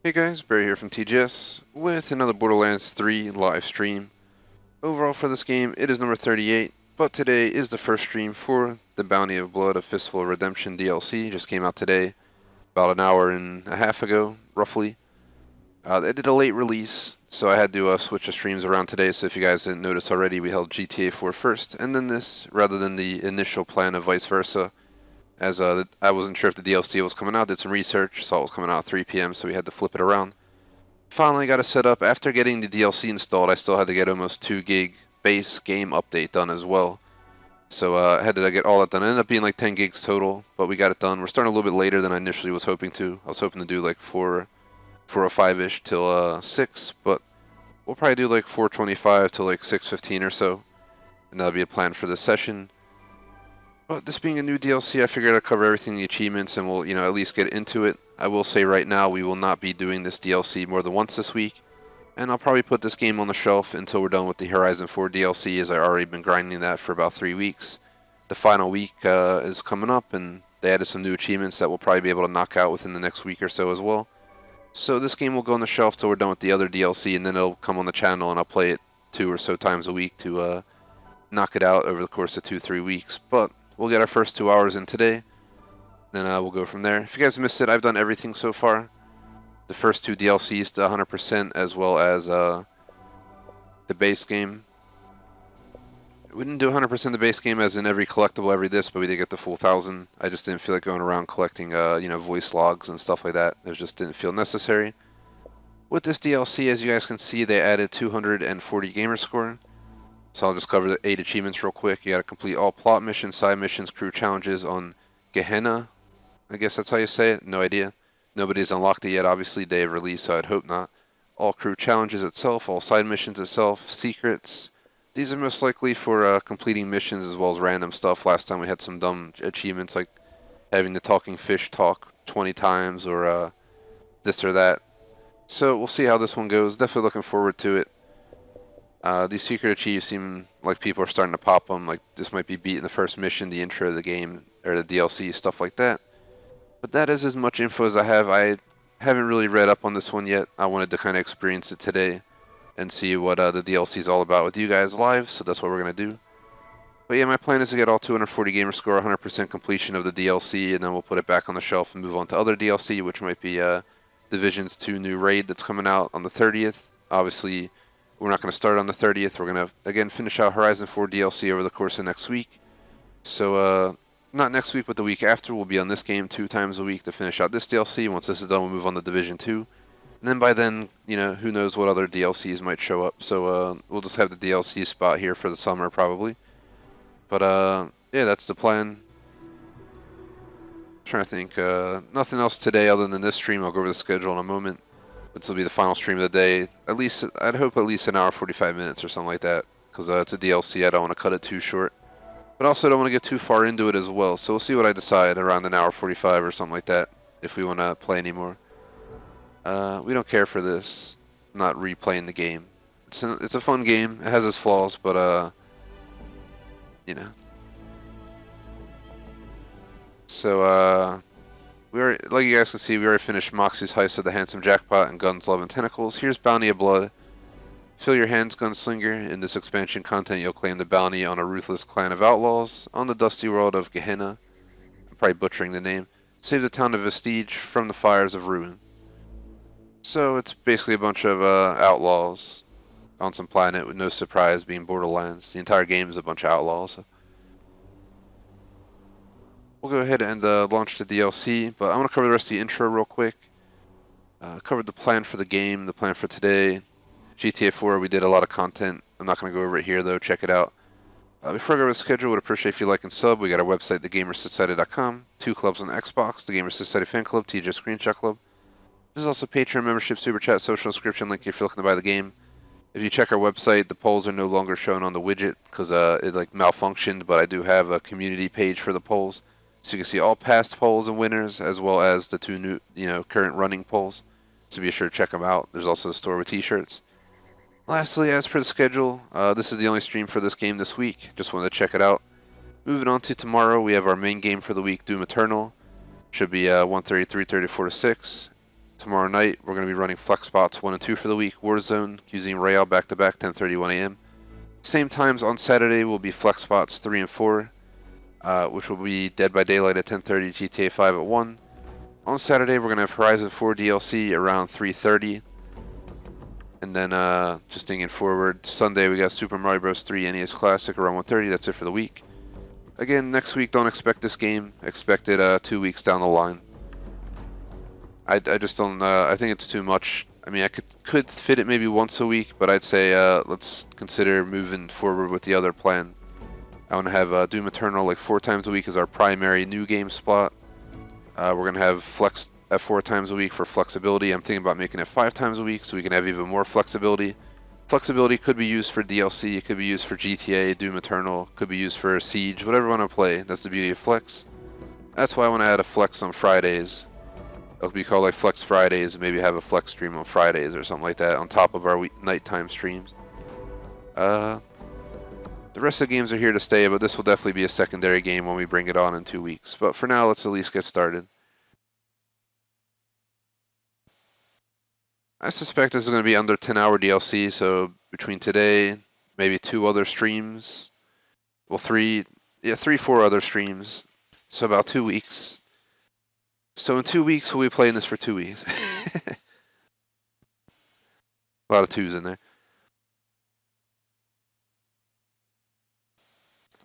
Hey guys, Barry here from TGS with another Borderlands 3 live stream. Overall for this game, it is number 38, but today is the first stream for the Bounty of Blood of Fistful of Redemption DLC. Just came out today, about an hour and a half ago, roughly. They did a late release, so I had to switch the streams around today, so if you guys didn't notice already, we held GTA 4 first, and then this, rather than the initial plan of vice versa. As I wasn't sure if the DLC was coming out, did some research, saw it was coming out at 3 p.m., so we had to flip it around. Finally got it set up. After getting the DLC installed, I still had to get almost 2 gig base game update done as well. So I had to get all that done. It ended up being like 10 gigs total, but we got it done. We're starting a little bit later than I initially was hoping to. I was hoping to do like 4:05ish till 6, but we'll probably do like 4:25 till like 6:15 or so, and that'll be a plan for this session. But this being a new DLC, I figured I'd cover everything, the achievements, and we'll, at least get into it. I will say right now, we will not be doing this DLC more than once this week, and I'll probably put this game on the shelf until we're done with the Horizon 4 DLC, as I've already been grinding that for about 3 weeks. The final week is coming up, and they added some new achievements that we'll probably be able to knock out within the next week or so as well. So this game will go on the shelf till we're done with the other DLC, and then it'll come on the channel, and I'll play it 2 or so times a week to knock it out over the course of 2-3 weeks. But we'll get our first 2 hours in today, then we'll go from there. If you guys missed it, I've done everything so far. The first 2 DLCs to 100%, as well as the base game. We didn't do 100% the base game as in every collectible, every this, but we did get the full 1,000. I just didn't feel like going around collecting, voice logs and stuff like that. It just didn't feel necessary. With this DLC, as you guys can see, they added 240 gamer score. So I'll just cover the 8 achievements real quick. You gotta complete all plot missions, side missions, crew challenges on Gehenna. I guess that's how you say it. No idea. Nobody's unlocked it yet, obviously. Day of release, so I'd hope not. All crew challenges itself, all side missions itself, secrets. These are most likely for completing missions as well as random stuff. Last time we had some dumb achievements like having the talking fish talk 20 times or this or that. So we'll see how this one goes. Definitely looking forward to it. These secret achieves seem like people are starting to pop them. Like this might be beating the first mission, the intro of the game, or the DLC, stuff like that. But that is as much info as I have. I haven't really read up on this one yet. I wanted to kind of experience it today and see what the DLC is all about with you guys live, so that's what we're going to do. But yeah, my plan is to get all 240 gamer score, 100% completion of the DLC, and then we'll put it back on the shelf and move on to other DLC, which might be Division's 2 new raid that's coming out on the 30th. Obviously, we're not going to start on the 30th. We're going to, again, finish out Horizon 4 DLC over the course of next week. So, not next week, but the week after, we'll be on this game 2 times a week to finish out this DLC. Once this is done, we'll move on to Division 2. And then by then, who knows what other DLCs might show up. So, we'll just have the DLC spot here for the summer, probably. But, yeah, that's the plan. Trying to think. Nothing else today other than this stream. I'll go over the schedule in a moment. This will be the final stream of the day. At least, I'd hope at least an hour, 45 minutes or something like that. Because it's a DLC, I don't want to cut it too short. But also don't want to get too far into it as well. So we'll see what I decide around an hour 45 or something like that. If we want to play anymore. We don't care for this. Not replaying the game. It's a fun game. It has its flaws, but So like you guys can see, we already finished Moxie's Heist of the Handsome Jackpot and Guns, Love, and Tentacles. Here's Bounty of Blood. Fill your hands, Gunslinger. In this expansion content, you'll claim the bounty on a ruthless clan of outlaws on the dusty world of Gehenna. I'm probably butchering the name. Save the town of Vestige from the fires of ruin. So it's basically a bunch of outlaws on some planet with no surprise being Borderlands. The entire game is a bunch of outlaws. We'll go ahead and launch the DLC, but I want to cover the rest of the intro real quick. Covered the plan for the game, the plan for today. GTA 4, we did a lot of content. I'm not going to go over it here, though. Check it out. Before I go over the schedule, would appreciate if you like and sub. We got our website, thegamersociety.com. 2 clubs on the Xbox, the Gamers Society Fan Club, TJ Screenshot Club. There's also Patreon membership, Superchat, social inscription link if you're looking to buy the game. If you check our website, the polls are no longer shown on the widget because it malfunctioned, but I do have a community page for the polls. So you can see all past polls and winners, as well as the 2 new, current running polls. So be sure to check them out. There's also a store with t-shirts. Lastly, as per the schedule, this is the only stream for this game this week. Just wanted to check it out. Moving on to tomorrow, we have our main game for the week, Doom Eternal. Should be 1:30, 3:30, 4 to 6. Tomorrow night, we're going to be running Flex Spots 1 and 2 for the week. Warzone, using Royale back-to-back, 10:31 a.m. Same times on Saturday will be Flex Spots 3 and 4, which will be Dead by Daylight at 10:30, GTA 5 at 1. On Saturday, we're going to have Horizon 4 DLC around 3:30. And then, just thinking forward, Sunday we got Super Mario Bros. 3 NES Classic around 1:30. That's it for the week. Again, next week, don't expect this game. Expect it 2 weeks down the line. I just don't, I think it's too much. I mean, I could fit it maybe once a week, but I'd say let's consider moving forward with the other plan. I want to have Doom Eternal like 4 times a week as our primary new game slot. We're going to have Flex at 4 times a week for flexibility. I'm thinking about making it 5 times a week so we can have even more flexibility. Flexibility could be used for DLC, it could be used for GTA, Doom Eternal, could be used for Siege, whatever you want to play. That's the beauty of Flex. That's why I want to add a Flex on Fridays. It'll be called like Flex Fridays, and maybe have a Flex stream on Fridays or something like that on top of our nighttime streams. The rest of the games are here to stay, but this will definitely be a secondary game when we bring it on in 2 weeks. But for now, let's at least get started. I suspect this is going to be under 10-hour DLC, so between today, maybe 2 other streams. Well, 3, 4 other streams. So about 2 weeks. So in 2 weeks, we'll be playing this for 2 weeks. A lot of 2s in there.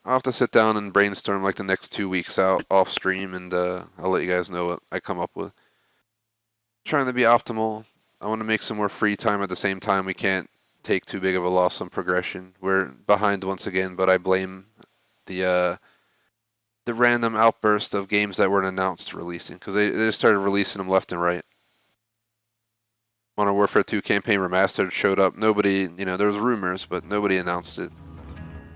I'll have to sit down and brainstorm like the next 2 weeks out off stream, and I'll let you guys know what I come up with. Trying to be optimal. I want to make some more free time at the same time. We can't take too big of a loss on progression. We're behind once again, but I blame the random outburst of games that weren't announced releasing, because they just started releasing them left and right. Modern Warfare 2 Campaign Remastered showed up. Nobody, there was rumors, but nobody announced it.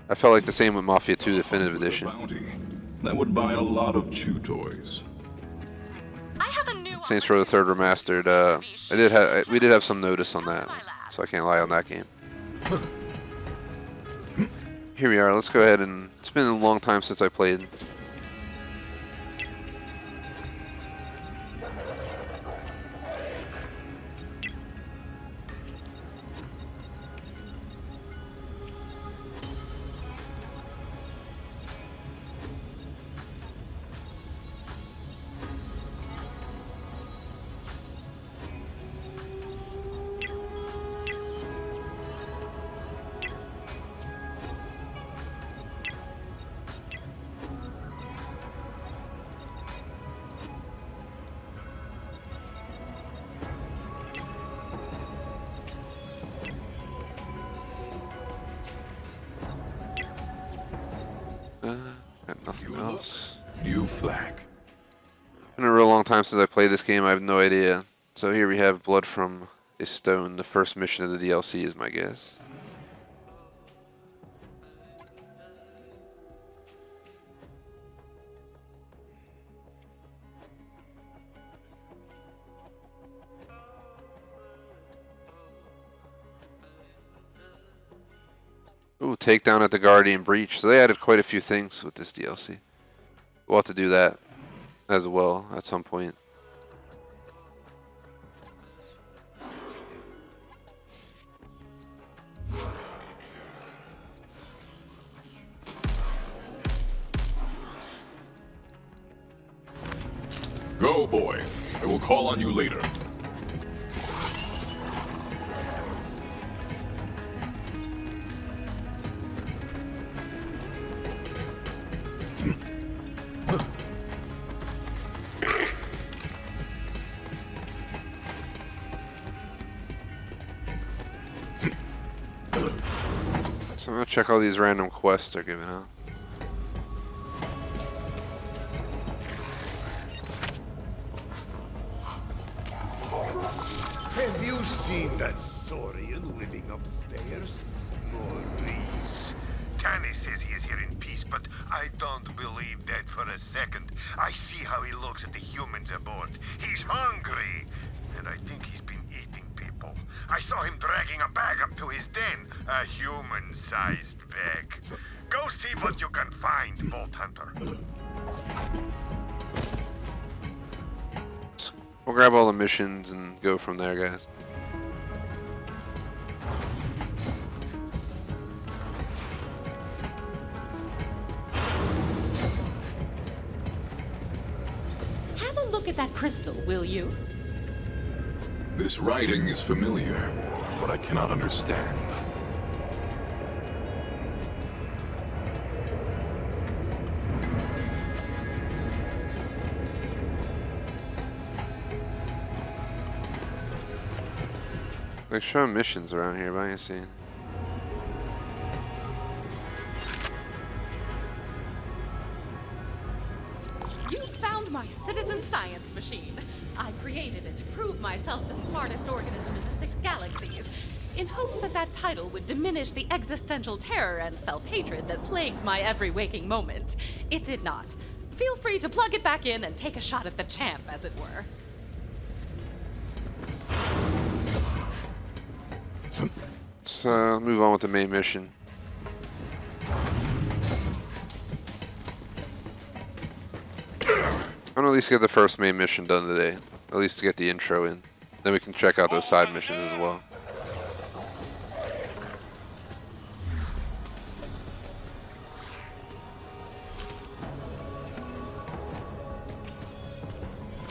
I felt like the same with Mafia 2 Definitive Edition. Bounty. That would buy a lot of chew toys. I have a new Saints Row the Third Remastered. We did have some notice on that, so I can't lie on that game. Here we are. Let's go ahead and it's been a long time since I played. Got nothing else. New flag. Been a real long time since I played this game. I have no idea. So here we have Blood from a Stone. The first mission of the DLC is my guess. Ooh, Takedown at the Guardian Breach. So they added quite a few things with this DLC. We'll have to do that as well at some point. Go, boy. I will call on you later. So I'm gonna check all these random quests they're giving out. Have you seen that Saurian living upstairs? Maurice. Tannis says he is here in peace, but I don't believe that for a second. I see how he looks at the humans aboard. He's hungry, and I think he's been eating people. I saw him dragging a bag up to his den, a human-sized bag. Go see what you can find, Vault Hunter. We'll grab all the missions and go from there, guys. Have a look at that crystal, will you? This writing is familiar, but I cannot understand. Like showing missions around here, but I ain't seeing. You found my citizen science machine. I created it to prove myself the smartest organism in the 6 galaxies, in hopes that that title would diminish the existential terror and self-hatred that plagues my every waking moment. It did not. Feel free to plug it back in and take a shot at the champ, as it were. Let's move on with the main mission. I'm gonna at least get the first main mission done today. At least to get the intro in. Then we can check out those side missions as well.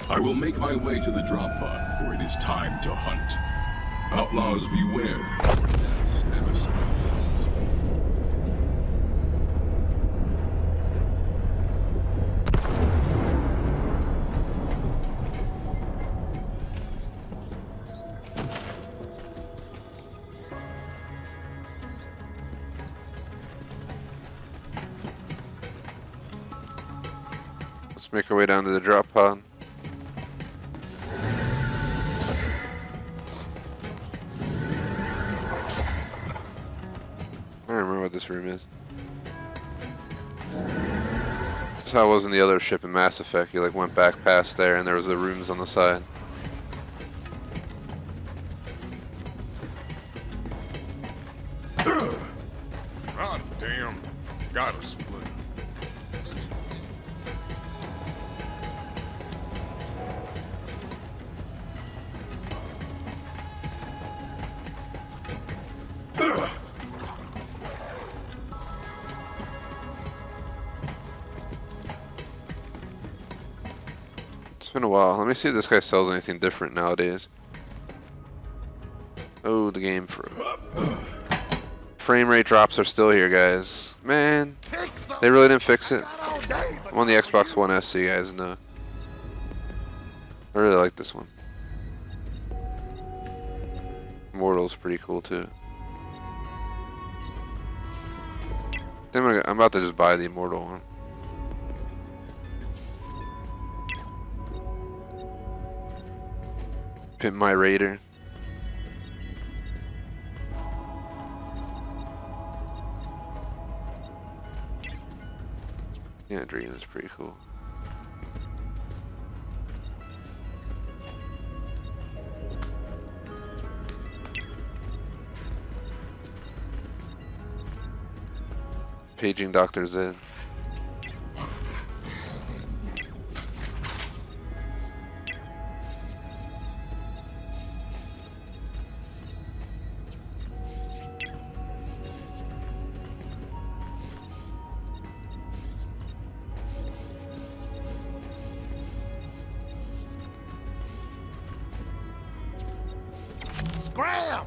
I will make my way to the drop pod, for it is time to hunt. Outlaws beware. Your deaths never surprise. Let's make our way down to the drop pod. I don't remember what this room is. That's how it was in the other ship in Mass Effect. You like went back past there and there was the rooms on the side. God damn. Gotta split. It's been a while. Let me see if this guy sells anything different nowadays. Oh, the game frame rate drops are still here, guys. Man, they really didn't fix it. I'm on the Xbox One S, so you guys know. I really like this one. Mortal's pretty cool too. I'm about to just buy the Immortal one. Pimp my Raider. Yeah, Dream is pretty cool. Paging Dr. Zed. Scram!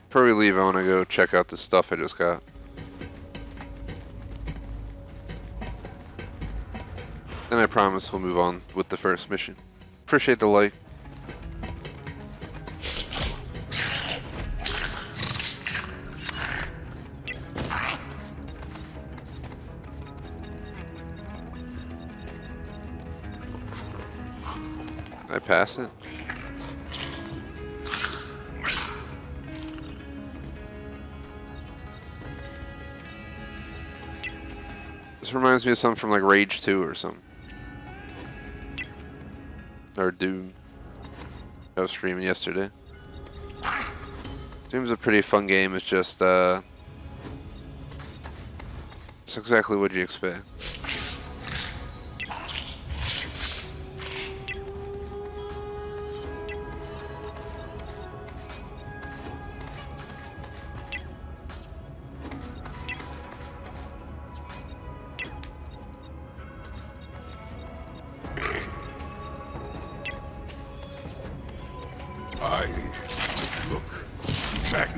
Before we leave, I want to go check out the stuff I just got. Then I promise we'll move on with the first mission. Appreciate the like. I pass it. This reminds me of something from like Rage 2 or something. Or Doom. I was streaming yesterday. Doom's a pretty fun game. It's just it's exactly what you expect.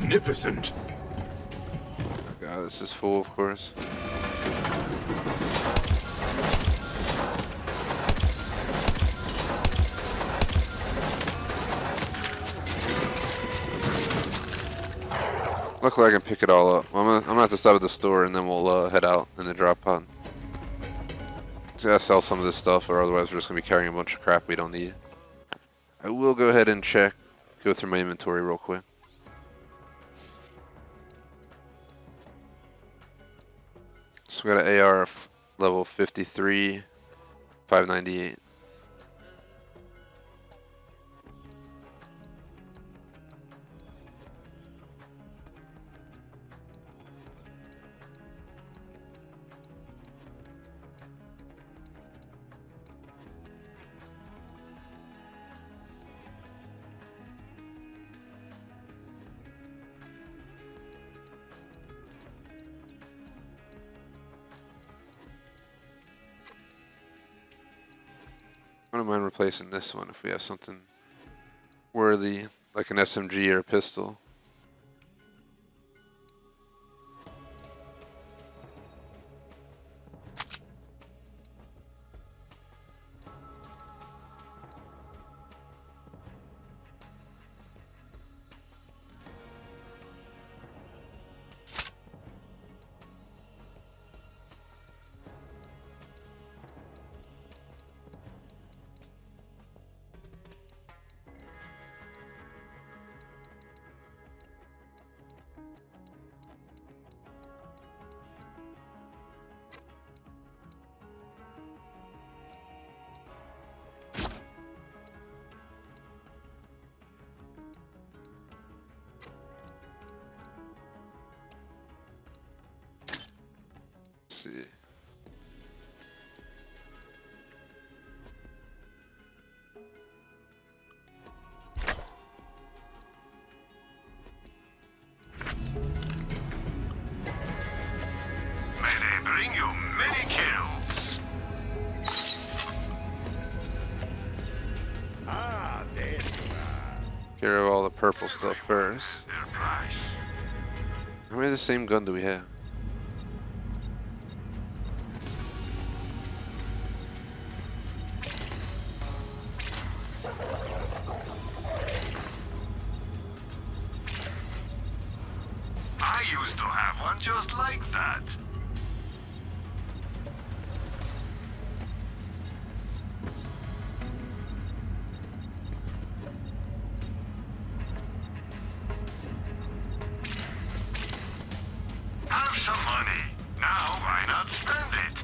magnificent. God, this is full, of course. Luckily, I can pick it all up. I'm gonna have to stop at the store and then we'll head out in the drop pod. Just gotta sell some of this stuff, or otherwise we're just gonna be carrying a bunch of crap we don't need. I will go ahead and go through my inventory real quick. So we got an AR level 53, 598. I don't mind replacing this one if we have something worthy, like an SMG or a pistol. See. May they bring you many kills. Ah, there you are. Get rid of all the purple stuff first. Their price. How many of the same gun do we have? I used to have one just like that. Have some money. Now why not spend it?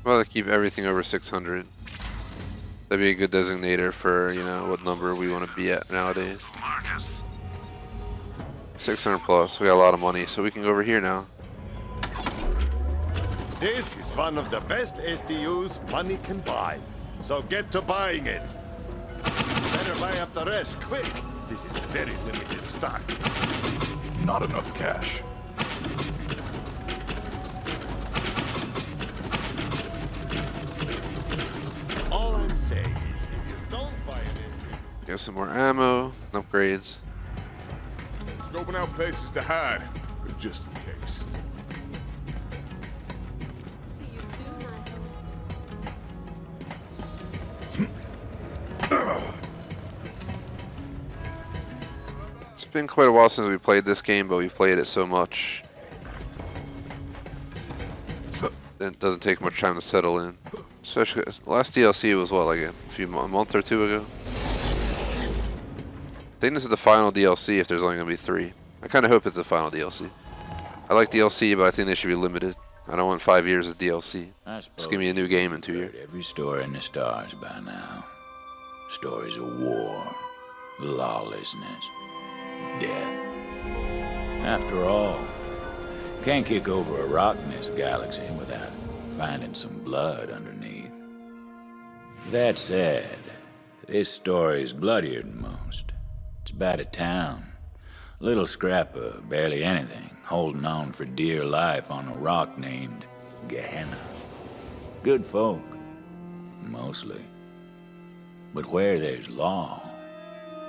Well, to keep everything over 600. That'd be a good designator for, you know, what number we want to be at nowadays. Marcus. 600 plus. We got a lot of money, so we can go over here now. This is one of the best SDUs money can buy. So get to buying it. Better buy up the rest, quick. This is very limited stock. Not enough cash. All I'm saying is, if you don't buy an SDU, Got some more ammo, and upgrades. Scoping out places to hide, but just in case. See you soon, It's been quite a while since we played this game, but we've played it so much that it doesn't take much time to settle in. Especially, last DLC was what, like a month or two ago? I think this is the final DLC if there's only going to be 3. I kind of hope it's the final DLC. I like DLC, but I think they should be limited. I don't want 5 years of DLC. Just give me a new game in 2 years. Every story in the stars by now. Stories of war, lawlessness, death. After all, can't kick over a rock in this galaxy without finding some blood underneath. That said, this story's bloodier than most. It's about a town. Little scrap of barely anything, holding on for dear life on a rock named Gehenna. Good folk, mostly. But where there's law,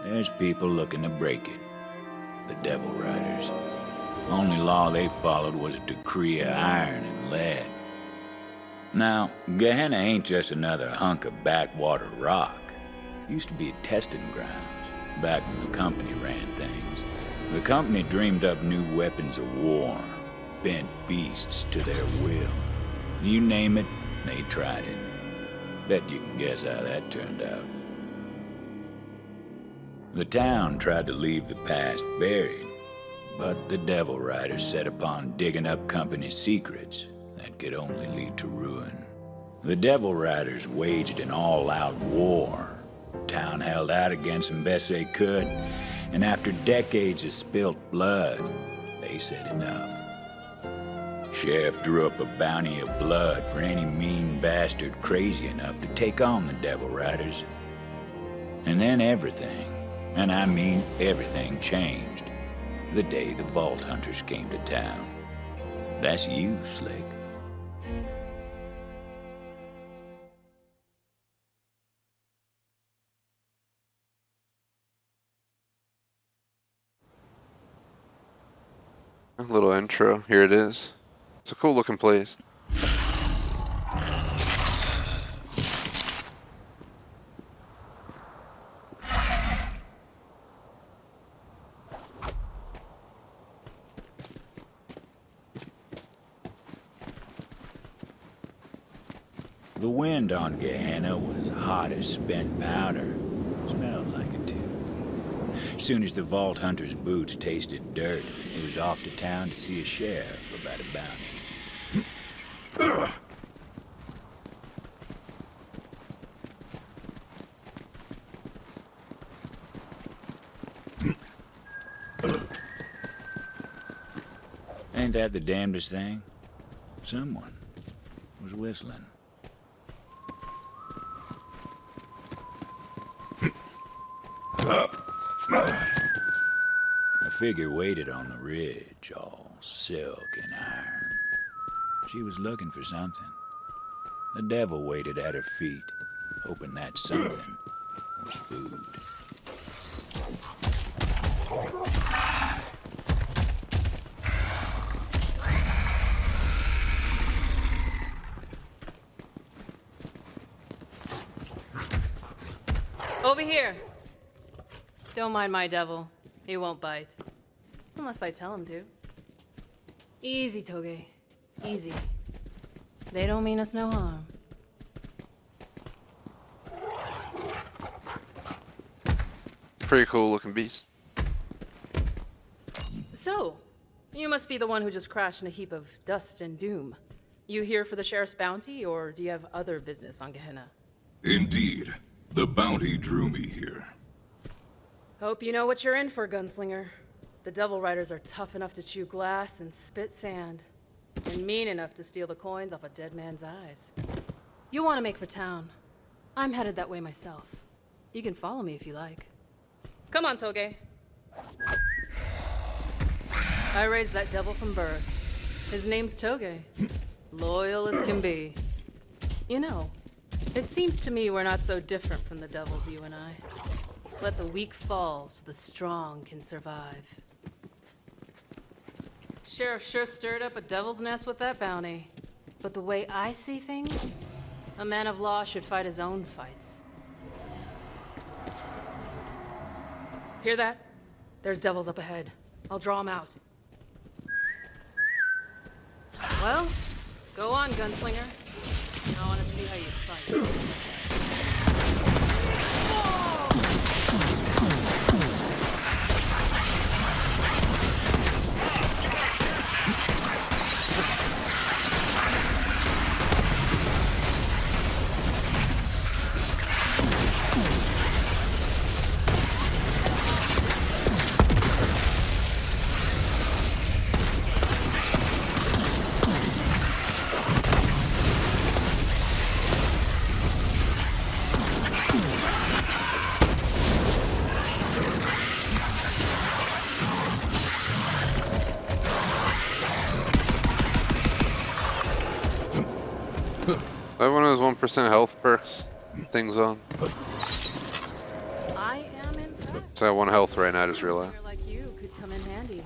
there's people looking to break it. The Devil Riders. Only law they followed was a decree of iron and lead. Now, Gehenna ain't just another hunk of backwater rock. It used to be a testing grounds, back when the company ran things. The company dreamed up new weapons of war, bent beasts to their will. You name it, they tried it. Bet you can guess how that turned out. The town tried to leave the past buried, but the Devil Riders set upon digging up company secrets that could only lead to ruin. The Devil Riders waged an all-out war. Town held out against them best they could, and after decades of spilt blood, they said enough. Sheriff drew up a bounty of blood for any mean bastard crazy enough to take on the Devil Riders. And then everything, and I mean everything, changed the day the Vault Hunters came to town. That's you, Slick. A little intro. Here it is. It's a cool looking place. The wind on Gehenna was hot as spent powder. Smelled like it, too. As soon as the Vault Hunter's boots tasted dirt, he was off to town to see a sheriff about a bounty. Ain't that the damnedest thing? Someone was whistling. A figure waited on the ridge, all silk and iron. She was looking for something. The devil waited at her feet, hoping that something was food. Over here. Don't mind my devil. He won't bite. Unless I tell him to. Easy, Toge. Easy. They don't mean us no harm. Pretty cool looking beast. So, you must be the one who just crashed in a heap of dust and doom. You here for the sheriff's bounty, or do you have other business on Gehenna? Indeed. The bounty drew me here. Hope you know what you're in for, gunslinger. The Devil Riders are tough enough to chew glass and spit sand, and mean enough to steal the coins off a dead man's eyes. You want to make for town. I'm headed that way myself. You can follow me if you like. Come on, Toge. I raised that devil from birth. His name's Toge. Loyal as can be. You know, it seems to me we're not so different from the devils, you and I. Let the weak fall so the strong can survive. Sheriff sure stirred up a devil's nest with that bounty. But the way I see things, a man of law should fight his own fights. Hear that? There's devils up ahead. I'll draw them out. Well, go on, gunslinger. I want to see how you fight. I have one of those 1% health perks things on. I am impressed. So I have 1 health right now, I just realized. Gunslinger like you could come in handy.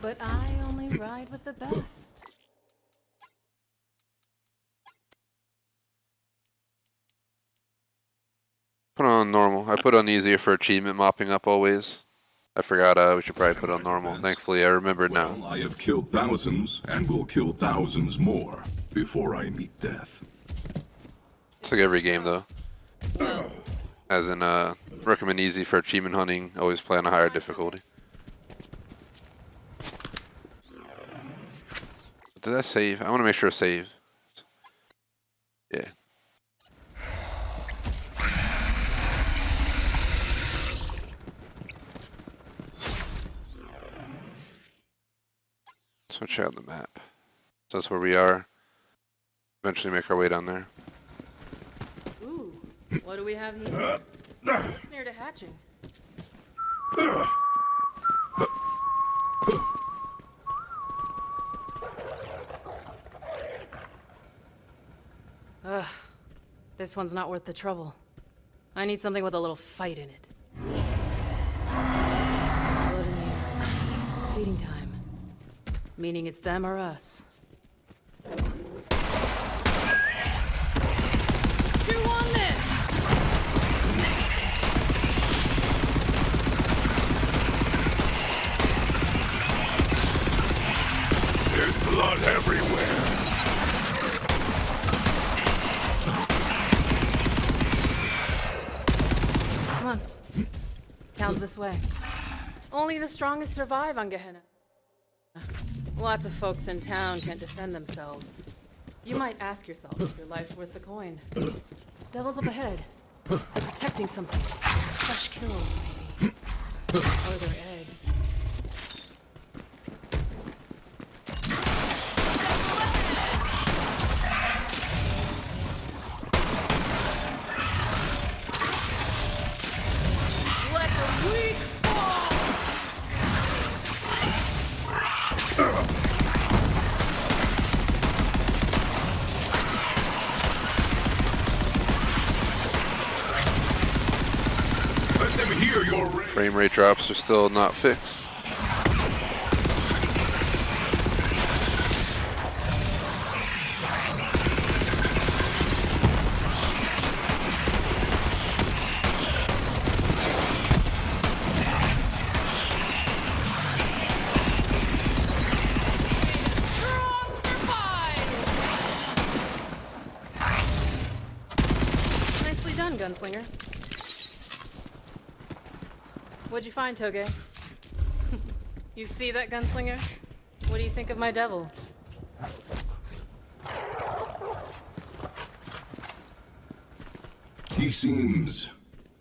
But I only ride with the best. Put on normal. I put on easier for achievement mopping up always. I forgot we should probably put on normal. Thankfully, I remembered now. Well, I have killed thousands and will kill thousands more before I meet death. It's like every game though. As in, recommend easy for achievement hunting. Always play on a higher difficulty. Did that save? I want to make sure it saves. Yeah. Switch out the map. So that's where we are. Eventually make our way down there. Ooh, what do we have here? It's near to hatching. Ugh, this one's not worth the trouble. I need something with a little fight in it. Blood in the air. Feeding time. Meaning it's them or us. Chew on this! There's blood everywhere. Come on. Town's this way. Only the strongest survive on Gehenna. Lots of folks in town can't defend themselves. You might ask yourself if your life's worth the coin. Devil's up ahead. They're protecting something. Fresh kill, maybe. Or their eggs. Let the weak fall! Let them hear your rage. Frame rate drops are still not fixed. Nicely done, Gunslinger. What'd you find, Toge? You see that, Gunslinger? What do you think of my devil? He seems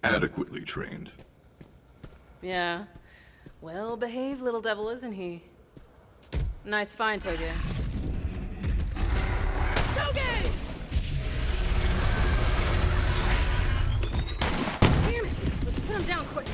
adequately trained. Yeah. Well-behaved little devil, isn't he? Nice find, Toge. Toge! Damn it! Let's put him down quick.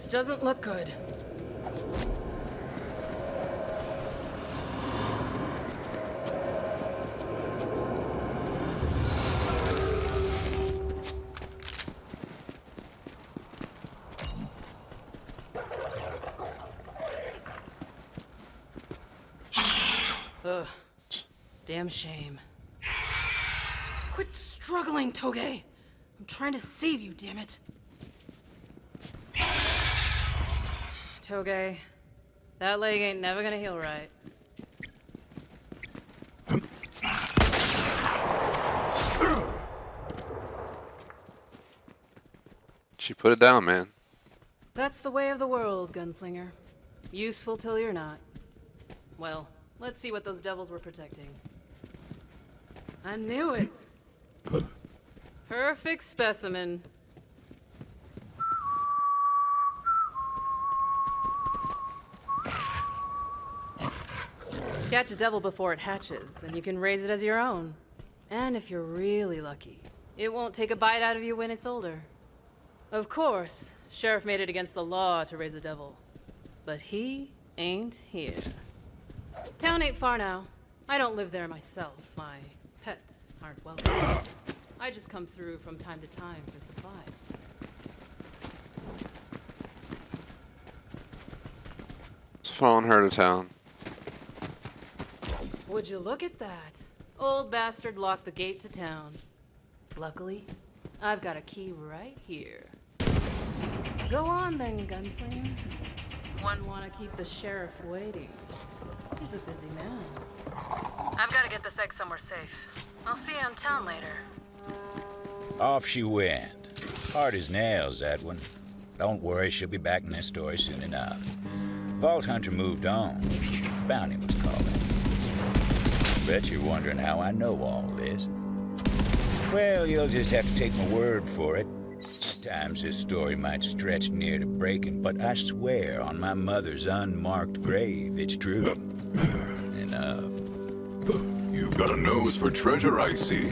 Doesn't look good. Ugh. Damn shame. Quit struggling, Toge! I'm trying to save you, damn it. Toge, that leg ain't never gonna heal right. She put it down, man. That's the way of the world, Gunslinger. Useful till you're not. Well, let's see what those devils were protecting. I knew it. Perfect specimen. Catch a devil before it hatches, and you can raise it as your own. And if you're really lucky, it won't take a bite out of you when it's older. Of course, Sheriff made it against the law to raise a devil. But he ain't here. Town ain't far now. I don't live there myself. My pets aren't welcome. I just come through from time to time for supplies. Just following her to town. Would you look at that? Old bastard locked the gate to town. Luckily, I've got a key right here. Go on then, gunslinger. One want to keep the sheriff waiting. He's a busy man. I've got to get this egg somewhere safe. I'll see you in town later. Off she went. Hard as nails, that one. Don't worry, she'll be back in this story soon enough. Vault Hunter moved on. Bounty was calling. Bet you're wondering how I know all this. Well, you'll just have to take my word for it. At times this story might stretch near to breaking, but I swear on my mother's unmarked grave, it's true. Enough. You've got a nose for treasure, I see.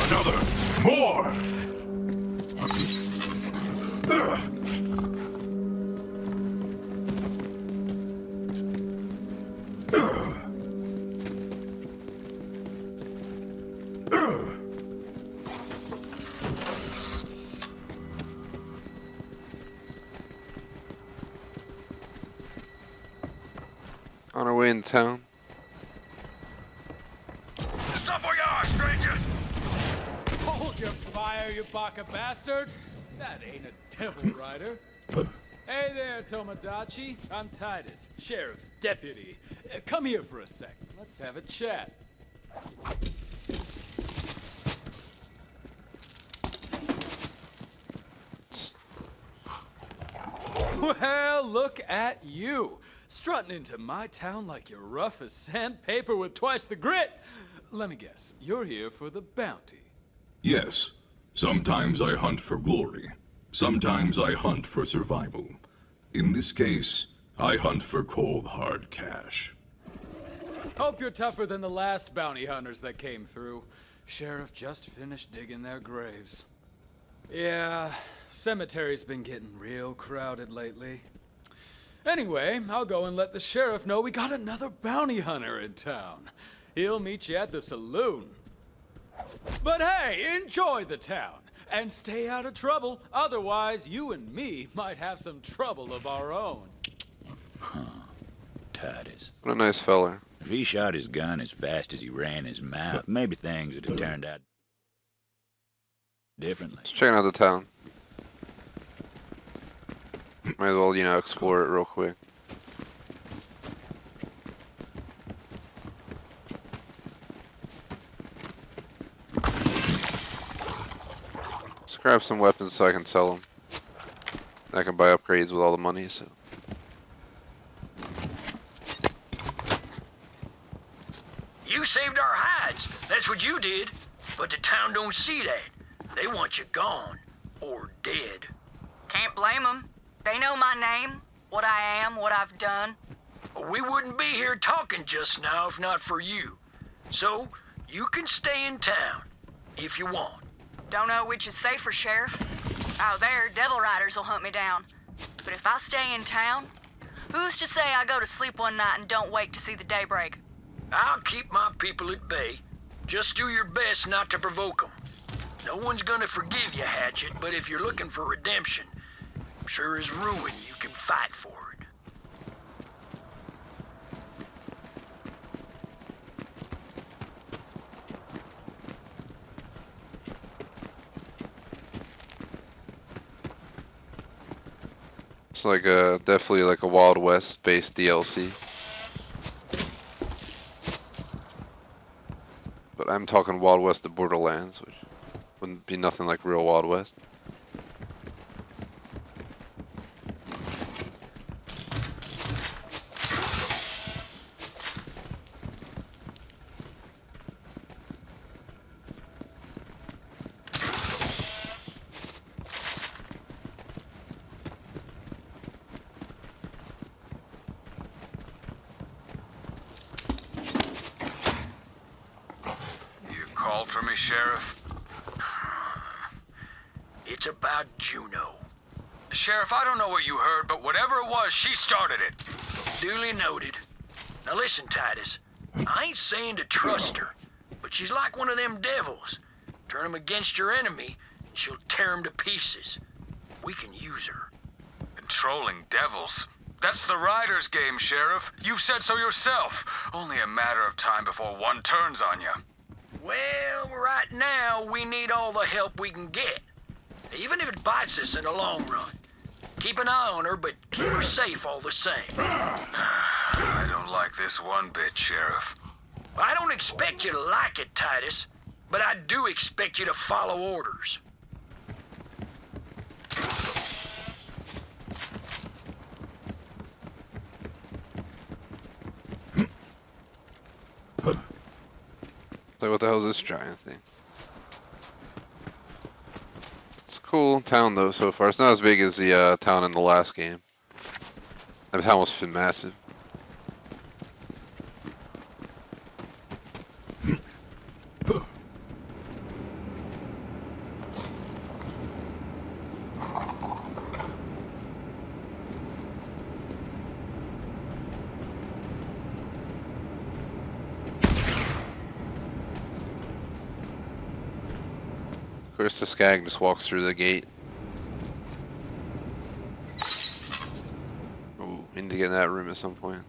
Another! More! On our way into town. Stop where you are, stranger! Hold your fire, you baka bastards! That ain't a devil rider. Hey there, Tomodachi. I'm Titus, sheriff's deputy. Come here for a sec. Let's have a chat. Well, look at you. Strutting into my town like you're rough as sandpaper with twice the grit. Let me guess, you're here for the bounty. Yes. Sometimes I hunt for glory. Sometimes I hunt for survival. In this case, I hunt for cold, hard cash. Hope you're tougher than the last bounty hunters that came through. Sheriff just finished digging their graves. Yeah, cemetery's been getting real crowded lately. Anyway, I'll go and let the sheriff know we got another bounty hunter in town. He'll meet you at the saloon. But hey, enjoy the town and stay out of trouble. Otherwise, you and me might have some trouble of our own. Titus. What a nice feller. If he shot his gun as fast as he ran his mouth, maybe things would have turned out differently. Just checking out the town. Might as well, you know, explore it real quick. Let's grab some weapons so I can sell them. I can buy upgrades with all the money, so. You saved our hides. That's what you did. But the town don't see that. They want you gone. Or dead. Can't blame them. They know my name, what I am, what I've done. We wouldn't be here talking just now if not for you. So, you can stay in town. If you want. Don't know which is safer, Sheriff. Out there, devil riders will hunt me down. But if I stay in town, who's to say I go to sleep one night and don't wake to see the daybreak? I'll keep my people at bay. Just do your best not to provoke them. No one's gonna forgive you, Hatchet, but if you're looking for redemption, sure as ruin you can fight for it. It's like a, definitely like a Wild West based DLC. But I'm talking Wild West of Borderlands, which wouldn't be nothing like real Wild West. vault for me, Sheriff? It's about Juno. Sheriff, I don't know what you heard, but whatever it was, she started it. Duly noted. Now listen, Titus. I ain't saying to trust her, but she's like one of them devils. Turn them against your enemy, and she'll tear them to pieces. We can use her. Controlling devils? That's the Rider's game, Sheriff. You've said so yourself. Only a matter of time before one turns on you. Well, right now, we need all the help we can get. Even if it bites us in the long run. Keep an eye on her, but keep her safe all the same. I don't like this one bit, Sheriff. I don't expect you to like it, Titus, but I do expect you to follow orders. So what the hell is this giant thing? It's a cool town though so far. It's not as big as the town in the last game. That town was massive. Of course, the skag just walks through the gate. Ooh, we need to get in that room at some point.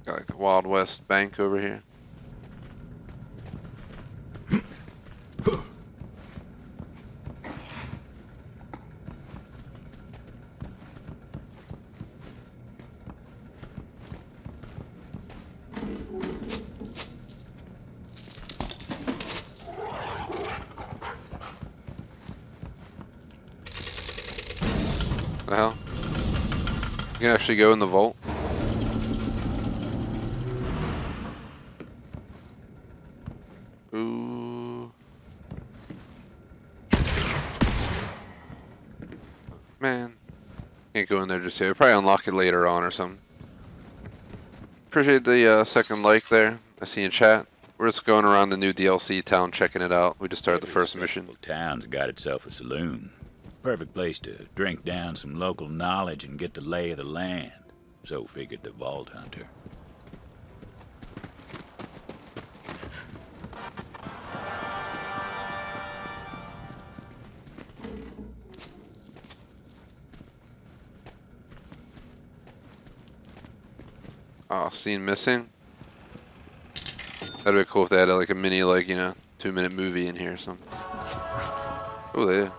Got like the Wild West bank over here. The hell? You can actually go in the vault. Ooh. Man. Can't go in there just yet. Probably unlock it later on or something. Appreciate the second like there. I see in chat. We're just going around the new DLC town checking it out. We just started the first mission. Town's got itself a saloon. Perfect place to drink down some local knowledge and get the lay of the land. So figured the Vault Hunter. Oh, scene missing. That'd be cool if they had like a mini, like, you know, 2-minute movie in here or something. Oh, they did.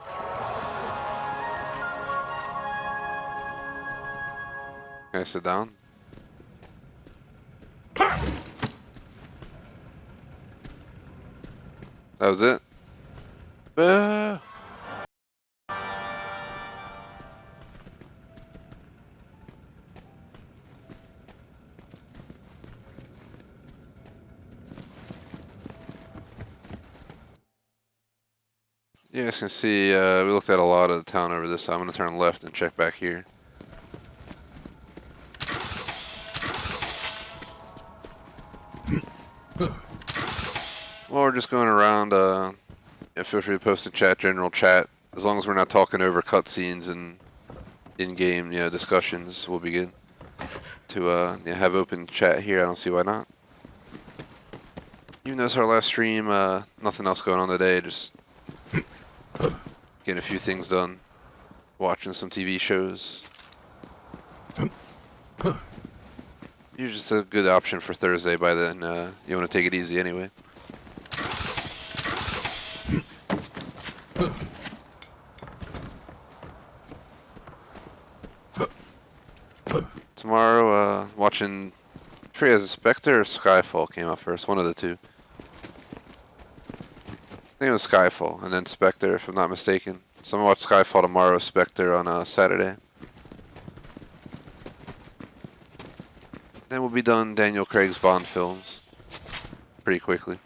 Can I sit down? That was it? You guys can see, we looked at a lot of the town over this side. I'm going to turn left and check back here. Well, we're just going around, yeah, feel free to post in chat, general chat. As long as we're not talking over cutscenes and in-game, you know, discussions, we'll be good. To yeah, have open chat here, I don't see why not. Even though it's our last stream, nothing else going on today, just getting a few things done. Watching some TV shows. Usually just a good option for Thursday by then. You want to take it easy anyway. Tomorrow, watching, I forget, is it Spectre or Skyfall came out first? One of the two. I think it was Skyfall, and then Spectre, if I'm not mistaken. So I'm going to watch Skyfall tomorrow, Spectre on Saturday. Then we'll be done Daniel Craig's Bond films pretty quickly.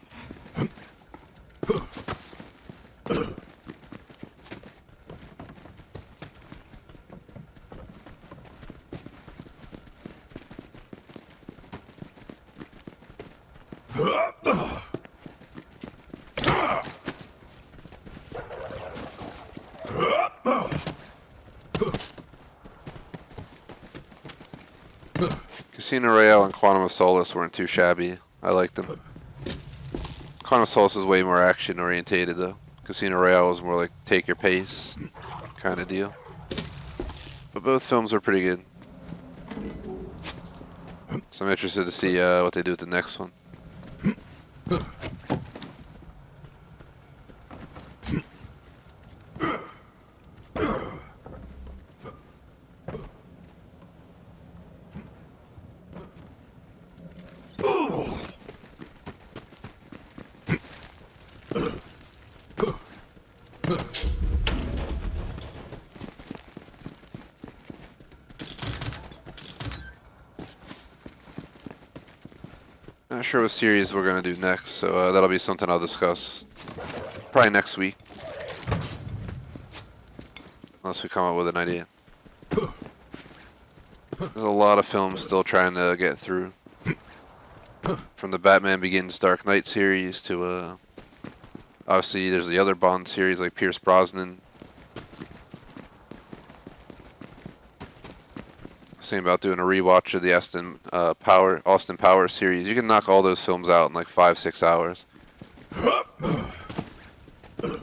Casino Royale and Quantum of Solace weren't too shabby. I liked them. Quantum of Solace is way more action orientated though. Casino Royale was more like take your pace kind of deal. But both films are pretty good. So I'm interested to see what they do with the next one. Not sure what series we're gonna do next, so that'll be something I'll discuss probably next week, unless we come up with an idea. There's a lot of films still trying to get through, from the Batman Begins Dark Knight series to obviously there's the other Bond series like Pierce Brosnan. Saying about doing a rewatch of the Austin Powers series. You can knock all those films out in like 5-6 hours.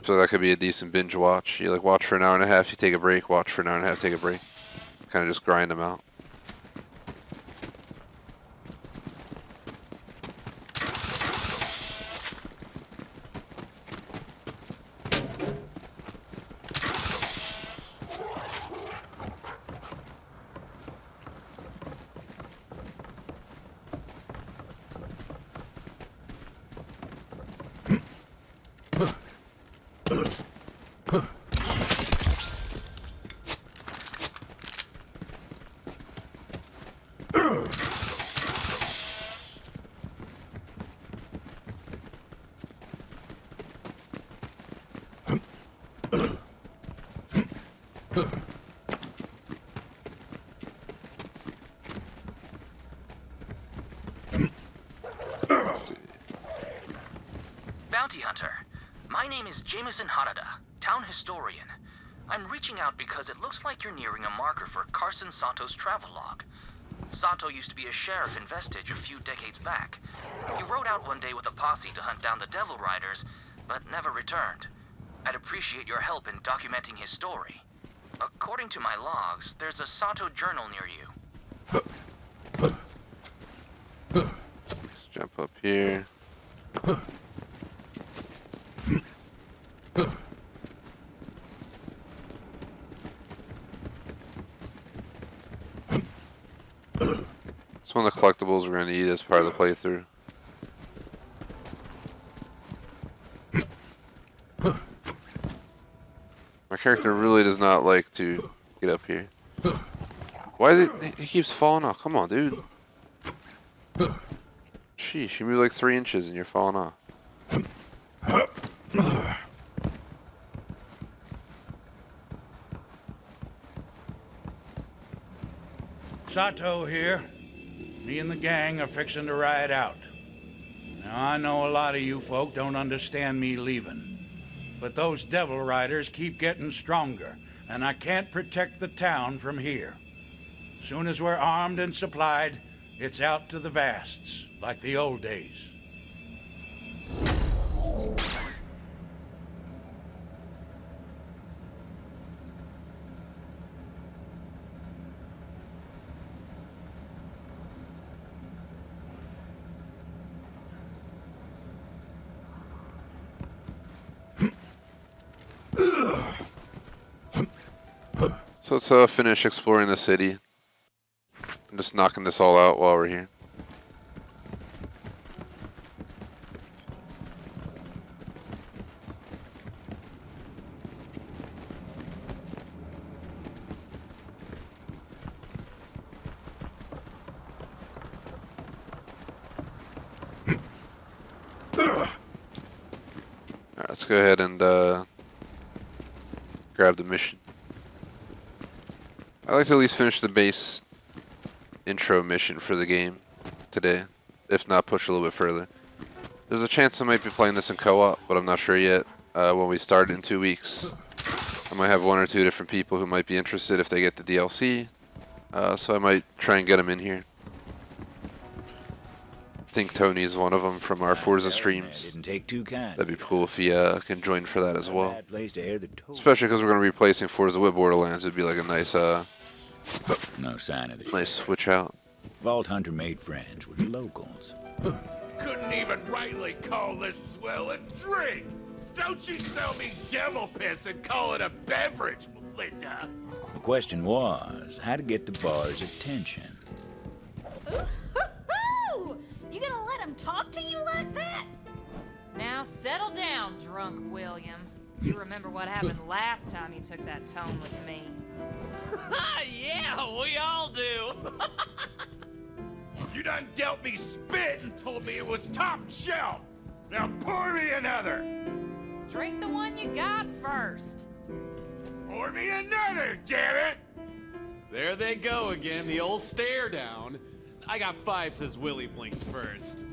So that could be a decent binge watch. You like watch for an hour and a half, you take a break, watch for an hour and a half, take a break. Kind of just grind them out. Bounty Hunter, my name is Jameson Harada, town historian. I'm reaching out because it looks like you're nearing a marker for Carson Sato's travelogue. Sato used to be a sheriff in Vestige a few decades back. He rode out one day with a posse to hunt down the Devil Riders, but never returned. I'd appreciate your help in documenting his story. According to my logs, there's a Sato journal near you. Let's jump up here. It's one of the collectibles we're going to need as part of the playthrough. My character really does not like to get up here. Why is it? He keeps falling off. Come on, dude. Sheesh, you move like 3 inches and you're falling off. Sato here. Me and the gang are fixing to ride out. Now, I know a lot of you folk don't understand me leaving, but those Devil Riders keep getting stronger, and I can't protect the town from here. Soon as we're armed and supplied, it's out to the vasts, like the old days. So let's finish exploring the city. I'm just knocking this all out while we're here. go ahead and grab the mission. I'd like to at least finish the base intro mission for the game today, if not push a little bit further. There's a chance I might be playing this in co-op, but I'm not sure yet. When we start in 2 weeks, I might have 1 or 2 different people who might be interested if they get the DLC, so I might try and get them in here. I think Tony is one of them from our Forza streams. Didn't take too kind. That'd be cool if he can join for that as well. Bad place to air the toe. Especially because we're going to be replacing Forza with Borderlands. It'd be like a nice, No sign of the nice sheriff. switch out. Vault Hunter made friends with the locals. Couldn't even rightly call this swell a drink. Don't you sell me devil piss and call it a beverage, Melinda. The question was how to get the bar's attention. Ooh, you gonna let him talk to you like that? Now settle down, drunk William. You remember what happened last time you took that tone with me. Yeah, we all do. You done dealt me spit and told me it was top shelf. Now pour me another. Drink the one you got first. Pour me another, damn it! There they go again, the old stare down. I got 5, says Willie blinks first.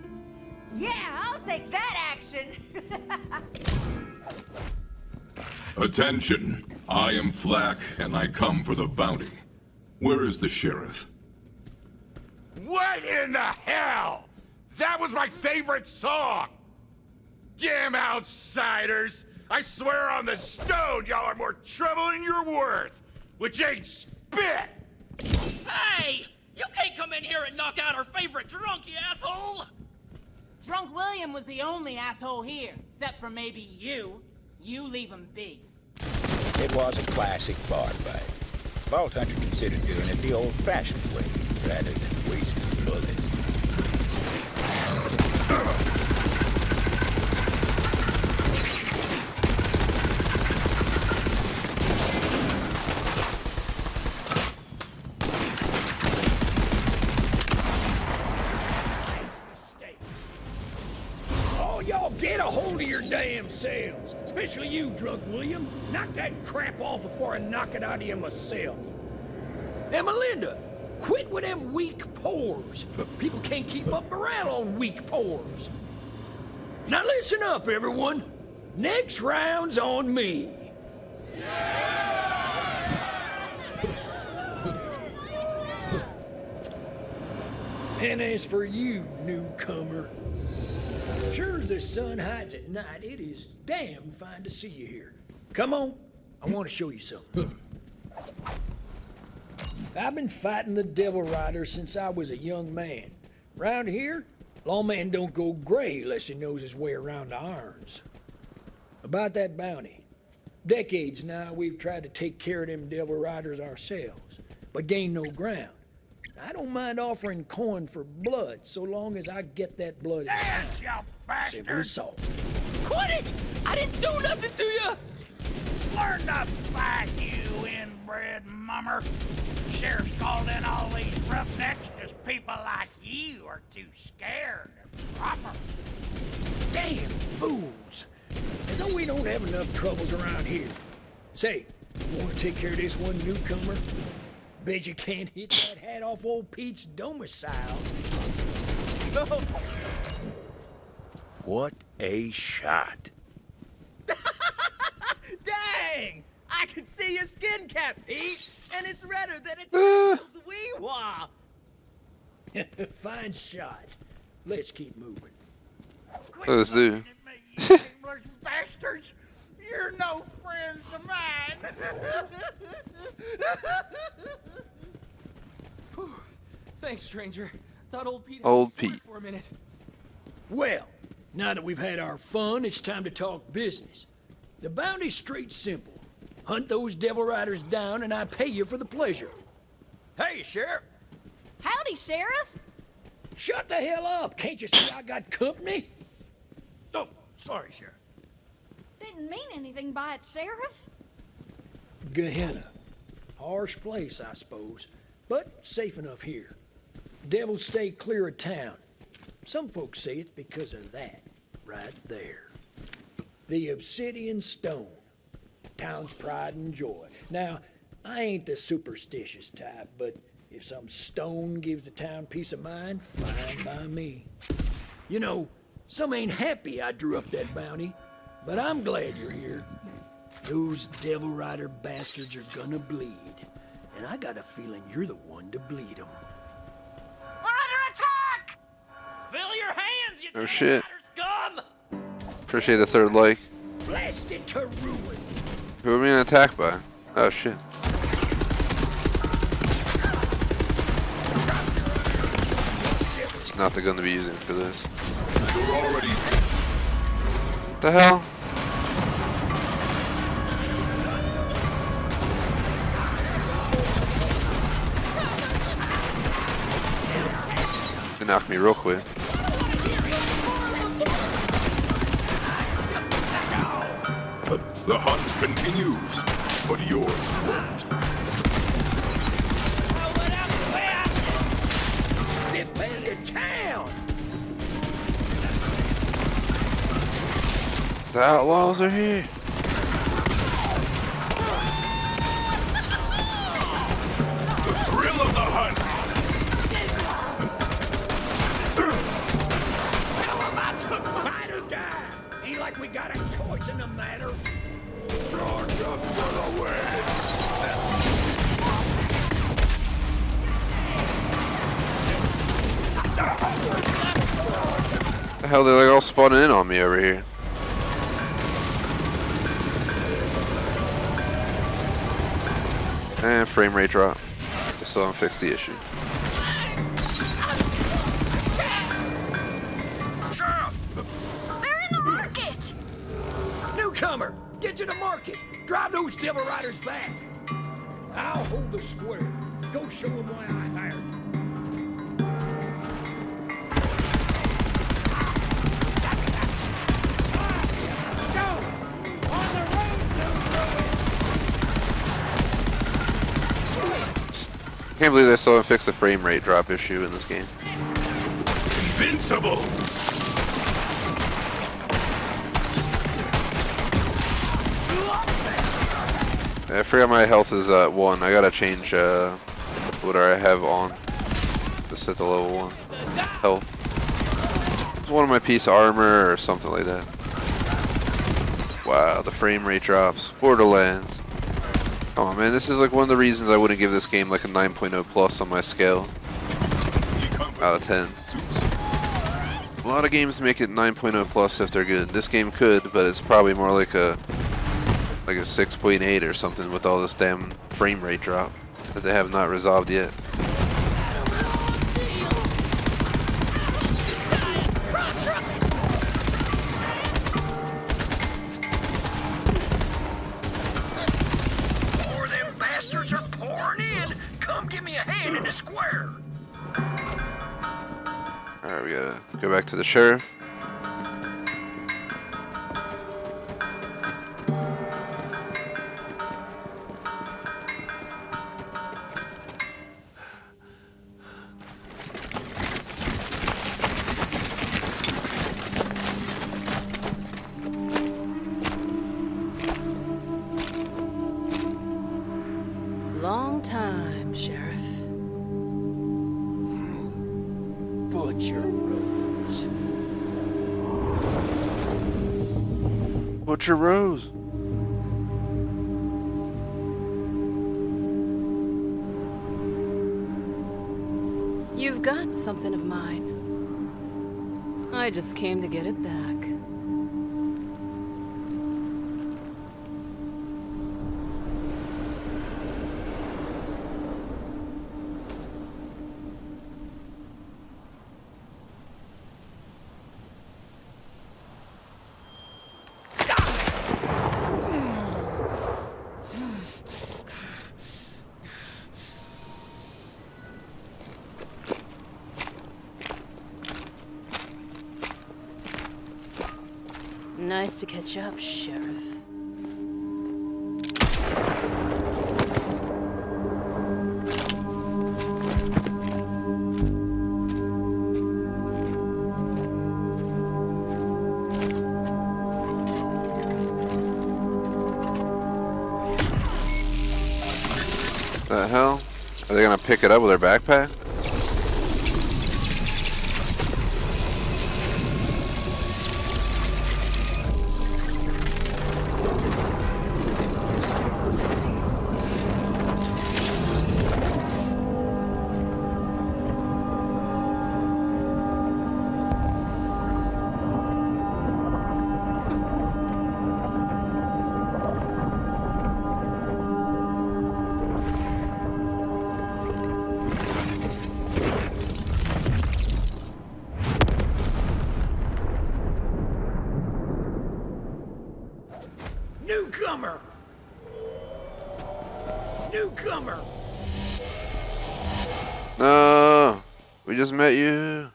Yeah, I'll take that action. Attention! I am Flack, and I come for the bounty. Where is the sheriff? What in the hell? That was my favorite song! Damn outsiders! I swear on the stone y'all are more trouble than you're worth! Which ain't spit! Hey! You can't come in here and knock out our favorite drunk, you asshole! Drunk William was the only asshole here, except for maybe you. You leave him be. It was a classic bar fight. Vault Hunter considered doing it the old-fashioned way, rather than wasting bullets. Oh, y'all get a hold of your damn selves. Especially you, Drunk William. Knock that crap off before I knock it out of you myself. And Melinda, quit with them weak pores. People can't keep up morale on weak pores. Now listen up, everyone. Next round's on me. And as for you, newcomer, sure as the sun hides at night, it is damn fine to see you here. Come on, I want to show you something. I've been fighting the Devil Riders since I was a young man. Round here, lawman don't go gray unless he knows his way around the irons. About that bounty. Decades now we've tried to take care of them Devil Riders ourselves, but gain no ground. I don't mind offering coin for blood, so long as I get that blood in time. You bastard! Simple as salt. Quit it! I didn't do nothing to you! Learn to fight, you inbred mummer. Sheriff's called in all these roughnecks because people like you are too scared and proper. Damn fools! As though we don't have enough troubles around here. Say, you want to take care of this one newcomer? Bet you can't hit that hat off old Pete's domicile. What a shot. Dang! I can see your skin cap, Pete, and it's redder than it feels wee-wah. Fine shot. Let's keep moving. Let's do. English bastards! You're no friends of mine! Thanks, stranger. Thought old Pete Old had me Pete. for a minute. Well, now that we've had our fun, it's time to talk business. The bounty's straight simple. Hunt those Devil Riders down and I pay you for the pleasure. Hey, Sheriff! Howdy, Sheriff. Shut the hell up! Can't you see I got company? Oh, sorry, Sheriff. Didn't mean anything by it, Sheriff. Gehenna. Harsh place, I suppose, but safe enough here. Devils stay clear of town. Some folks say it's because of that, right there. The Obsidian Stone. Town's pride and joy. Now, I ain't the superstitious type, but if some stone gives the town peace of mind, fine by me. You know, some ain't happy I drew up that bounty, but I'm glad you're here. Those Devil Rider bastards are gonna bleed, and I got a feeling you're the one to bleed them. We're under attack! Fill your hands, you Oh shit. scum! Appreciate the third like. Blasted to ruin. Who are we being attacked by? Oh shit. It's not the gun to be using for this. What the hell? They knocked me real quick. The hunt continues, but yours won't. Defend the town! The outlaws are here. The thrill of the hunt. Fight or die! Ain't like we got a choice in the matter. Charge up for the win! The hell, they're like all spawning in on me over here. And frame rate drop. Just so I don't fix the issue. They're in the market! Newcomer, get to the market. Drive those Devil Riders back. I'll hold the square. Go show them why I hired you. Can't believe they still haven't fixed the frame rate drop issue in this game. Invincible. I forgot my health is at 1. I gotta change what I have on to set the level 1 health. It's one of my piece of armor or something like that. Wow, the frame rate drops. Borderlands. Come on, man, this is like one of the reasons I wouldn't give this game like a 9.0 plus on my scale out of 10. A lot of games make it 9.0 plus if they're good. This game could, but it's probably more like a 6.8 or something with all this damn frame rate drop that they have not resolved yet. More of them bastards are pouring in. Come give me a hand in the square. Alright, we gotta go back to the sheriff. Long time, Sheriff. Butcher Rose. Butcher Rose. You've got something of mine. I just came to get it back. Nice to catch up, Sheriff. The hell? Are they gonna pick it up with their backpack? Newcomer! Newcomer! No, we just met you.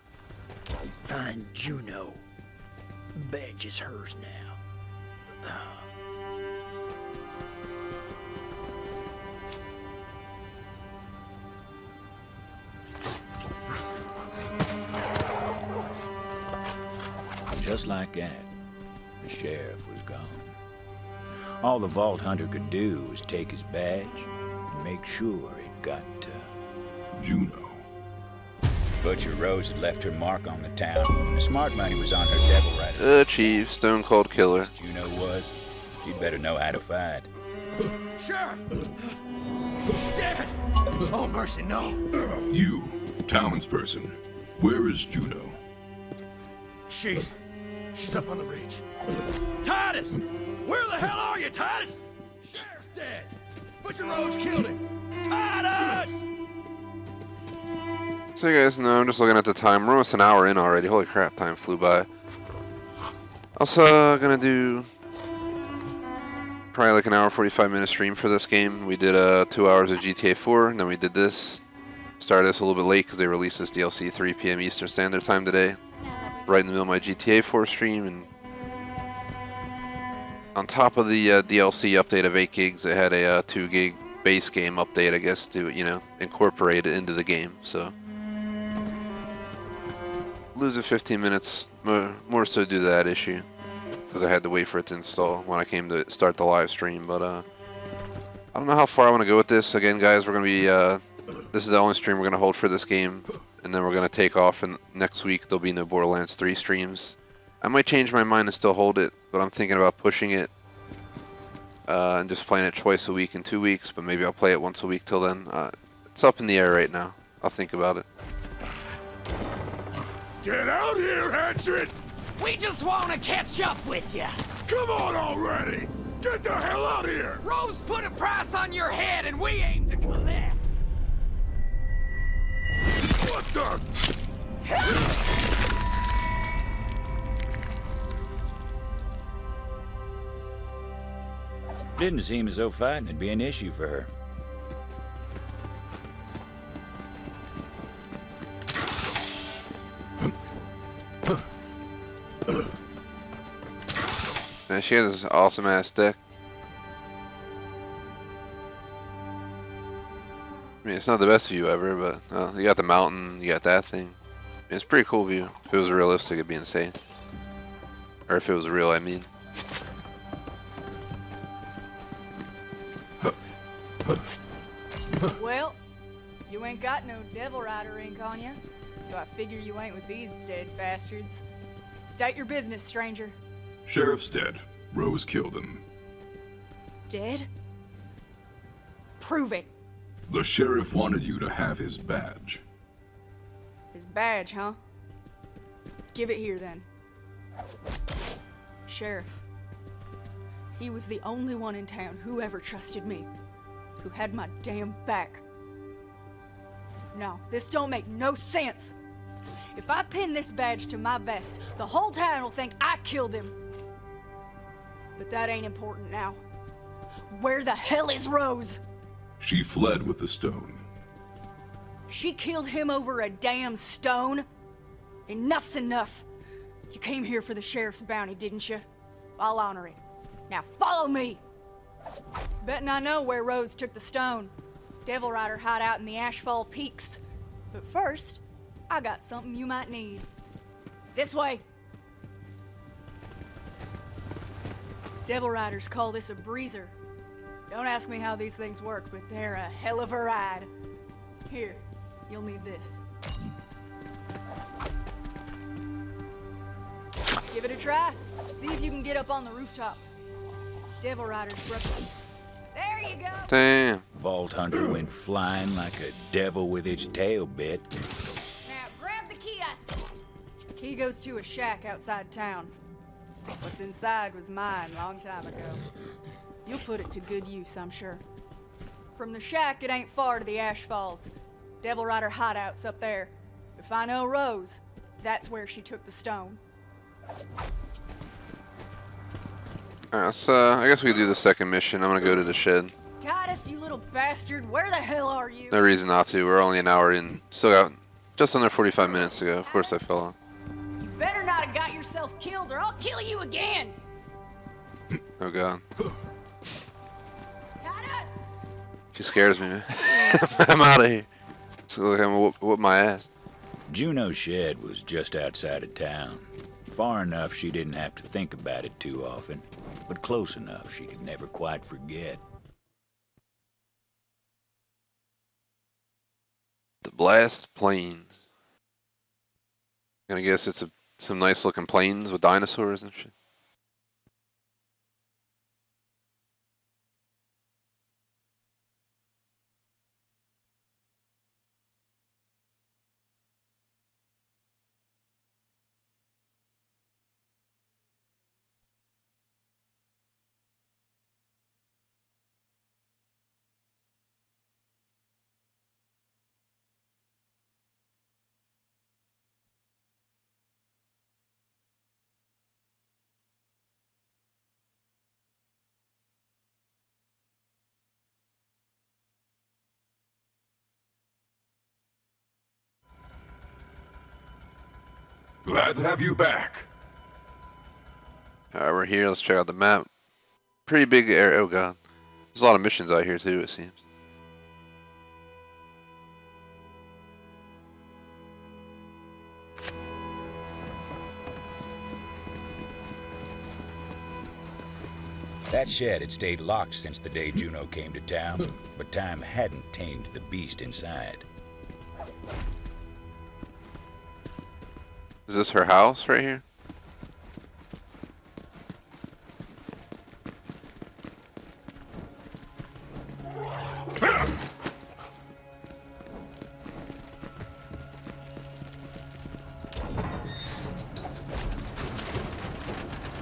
Find Juno. Badge is hers now. Just like that, the sheriff was gone. All the Vault Hunter could do was take his badge and make sure it got to Juno. Butcher Rose had left her mark on the town, and the smart money was on her devil rider. Chief, Stone Cold Killer. Juno was. You'd better know how to fight. Sheriff! Dad! Oh, mercy, no! You, townsperson, where is Juno? She's up on the ridge. Titus! Where the hell are you, Titus? Sheriff's dead! Butcher Rose killed him! Titus! So you guys know, I'm just looking at the time. We're almost an hour in already. Holy crap, time flew by. Also, gonna do probably like an hour 45-minute stream for this game. We did 2 hours of GTA 4, and then we did this. Started this a little bit late because they released this DLC 3 p.m. Eastern Standard Time today. Right in the middle of my GTA 4 stream, and on top of the DLC update of 8 gigs, it had a 2 gig base game update, I guess, to, you know, incorporate it into the game. So losing 15 minutes more so due to that issue, because I had to wait for it to install when I came to start the live stream. But I don't know how far I want to go with this. Again, guys, we're gonna be this is the only stream we're gonna hold for this game, and then we're gonna take off. And next week there'll be no Borderlands 3 streams. I might change my mind and still hold it, but I'm thinking about pushing it and just playing it twice a week in 2 weeks. But maybe I'll play it once a week till then. It's up in the air right now. I'll think about it. Get out here, Hatchet! We just want to catch up with you. Come on already! Get the hell out of here! Rose put a price on your head and we aim to collect. What the? Didn't seem as though fighting would be an issue for her. Man, she has this awesome ass deck. I mean, it's not the best view ever, but you got the mountain, you got that thing. I mean, it's a pretty cool view. If it was realistic, it'd be insane. Or if it was real, I mean. Well, you ain't got no Devil Rider ink on you, so I figure you ain't with these dead bastards. State your business, stranger. Sheriff's dead. Rose killed him. Dead? Prove it. The sheriff wanted you to have his badge. His badge, huh? Give it here, then. Sheriff. He was the only one in town who ever trusted me. Who had my damn back. No, this don't make no sense. If I pin this badge to my vest, the whole town will think I killed him. But that ain't important now. Where the hell is Rose? She fled with the stone. She killed him over a damn stone? Enough's enough. You came here for the sheriff's bounty, didn't you? I'll honor it. Now follow me! Betting I know where Rose took the stone. Devil Rider hideout in the Ashfall Peaks. But first, I got something you might need. This way! Devil Riders call this a breezer. Don't ask me how these things work, but they're a hell of a ride. Here, you'll need this. Give it a try. See if you can get up on the rooftops. Devil Rider's brother. There you go! Damn. Vault Hunter went flying like a devil with its tail bit. Now, grab the key, Austin. Key goes to a shack outside town. What's inside was mine long time ago. You'll put it to good use, I'm sure. From the shack, it ain't far to the Ash Falls. Devil Rider hideout's up there. If I know Rose, that's where she took the stone. Alright, so I guess we can do the second mission. I'm gonna go to the shed. Titus, you little bastard, where the hell are you? No reason not to. We're only an hour in. Still got just under 45 minutes to go. Of course I fell off. You better not have got yourself killed or I'll kill you again! Oh god. Titus! She scares me, man. I'm out of here. So look, I'm gonna whoop my ass. Juno's shed was just outside of town. Far enough she didn't have to think about it too often, but close enough she could never quite forget. The Blast Plains. I guess it's some nice looking plains with dinosaurs and shit. Glad to have you back. Alright, we're here. Let's check out the map. Pretty big area. Oh god. There's a lot of missions out here too, it seems. That shed had stayed locked since the day Juno came to town, but time hadn't tamed the beast inside. Is this her house right here?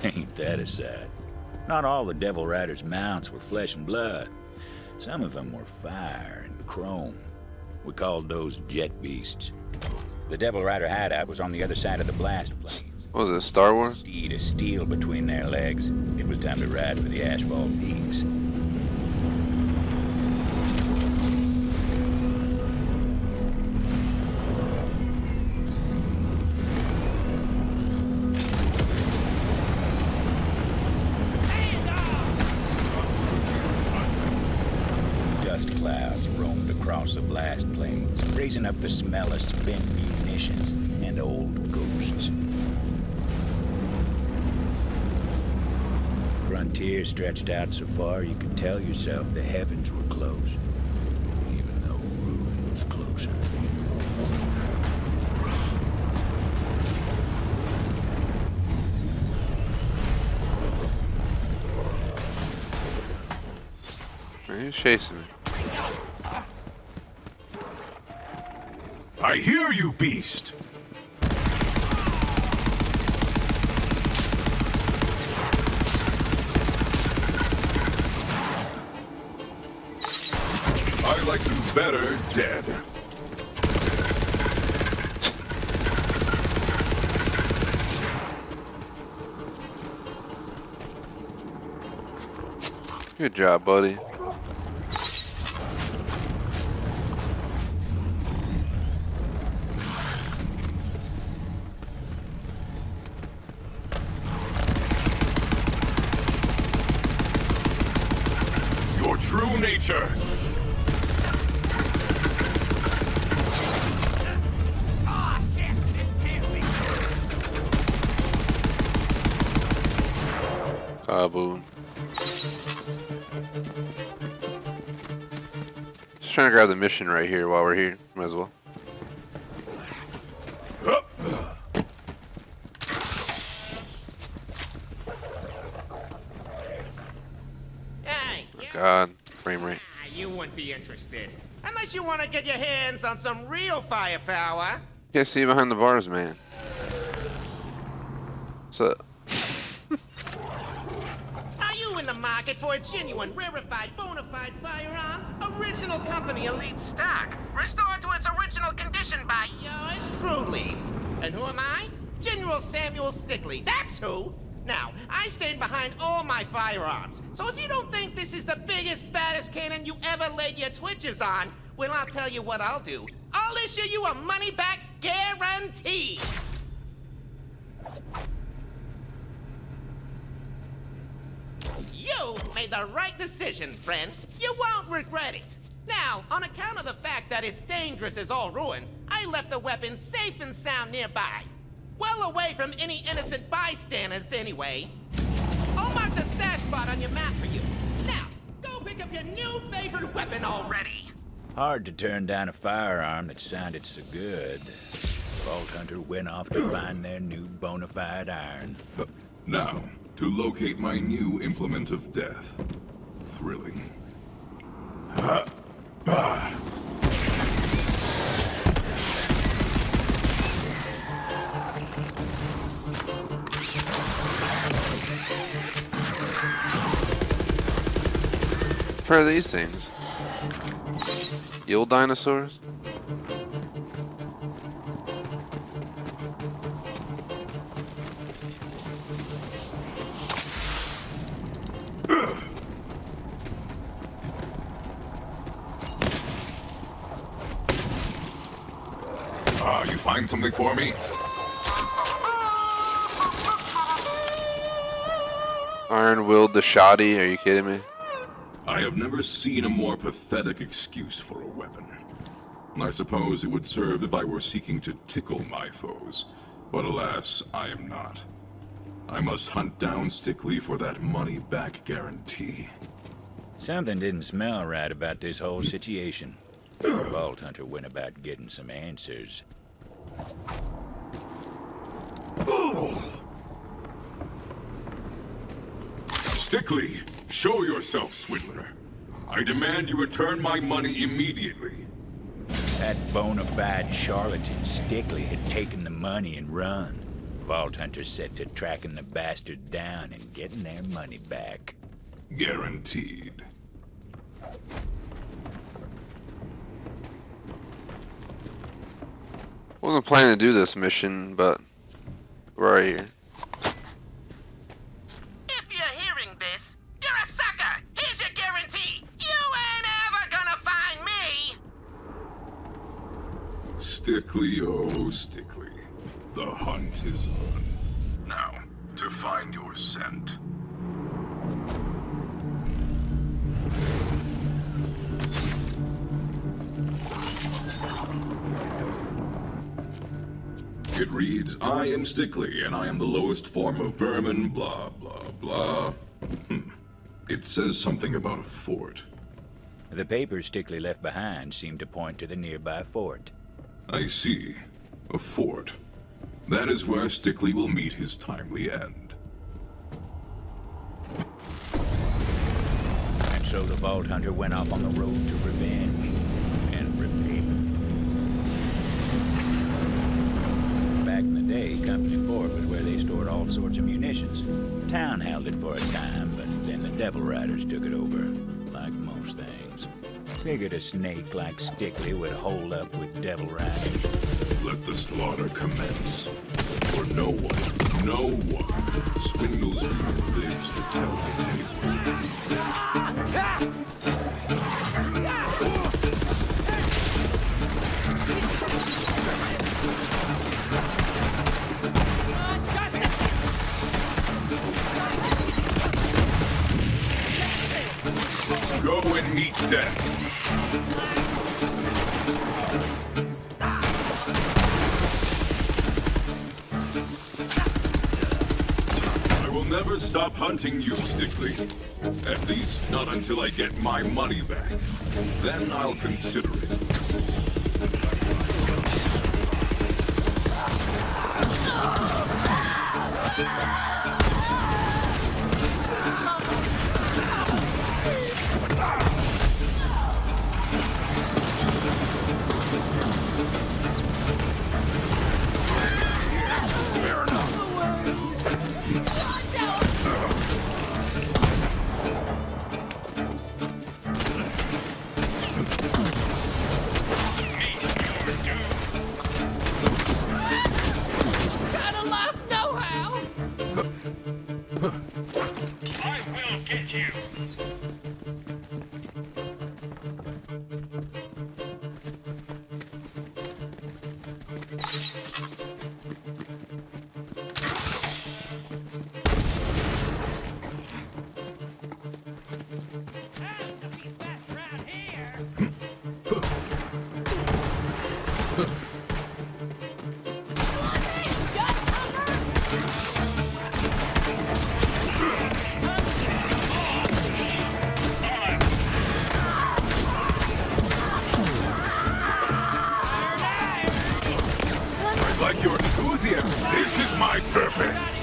Ain't that a sight? Not all the Devil Rider's mounts were flesh and blood. Some of them were fire and chrome. We called those jet beasts. The Devil Rider hideout was on the other side of the blast plains. What was it, Star Wars? Steed of steel between their legs. It was time to ride for the asphalt peaks. Dust clouds roamed across the blast plains, raising up the smell of spent munitions and old ghosts. Frontier stretched out so far you could tell yourself the heavens were close, even though ruin was closer. Man, who's chasing me? I hear you, beast. I like them better dead. Good job, buddy. Your true nature. Kaboom. Just trying to grab the mission right here while we're here. Might as well. Hey, Oh God, frame rate. you wouldn't be interested. Unless you want to get your hands on some real firepower. Can't see you behind the bars, man. So, Are you in the market for a genuine, rarefied, bona fide firearm? Original company elite stock. Restored to its original condition by yours truly. And who am I? General Samuel Stickley. That's who. Now, I stand behind all my firearms. So if you don't think this is the biggest, baddest cannon you ever laid your twitches on, well, I'll tell you what I'll do. I'll issue you a money-back guarantee. You made the right decision, friend. You won't regret it. Now, on account of the fact that it's dangerous as all ruin, I left the weapon safe and sound nearby. Well away from any innocent bystanders, anyway. I'll mark the stash spot on your map for you. Now, go pick up your new favorite weapon already. Hard to turn down a firearm that sounded so good. Vault Hunter went off to find their new bona fide iron. Now, to locate my new implement of death. Thrilling. what are these things? The old dinosaurs? You find something for me? Iron-willed the shoddy, are you kidding me? I have never seen a more pathetic excuse for a weapon. I suppose it would serve if I were seeking to tickle my foes, but alas, I am not. I must hunt down Stickley for that money-back guarantee. Something didn't smell right about this whole situation. The Vault Hunter went about getting some answers. Stickley, show yourself, swindler. I demand you return my money immediately. That bona fide charlatan Stickley had taken the money and run. Vault Hunter set to tracking the bastard down and getting their money back. Guaranteed. Wasn't planning to do this mission, but we're right here. If you're hearing this, you're a sucker. Here's your guarantee. You ain't ever gonna find me. Stickley, oh Stickley. The hunt is on. Now, to find your scent. It reads, I am Stickley, and I am the lowest form of vermin, blah, blah, blah. It says something about a fort. The papers Stickley left behind seemed to point to the nearby fort. I see. A fort. That is where Stickley will meet his timely end. And so the Vault Hunter went off on the road to revenge and repayment. Back in the day, Company Fort was where they stored all sorts of munitions. Town held it for a time, but then the Devil Riders took it over, like most things. Figured a snake like Stickley would hold up with Devil Riders. Let the slaughter commence. For no one swindles me who lives to tell it. Go and meet death. I will never never stop hunting you, Stickly. At least not until I get my money back. Then I'll consider it. Kinda life know-how. I will get you. I like your enthusiasm. This is my purpose.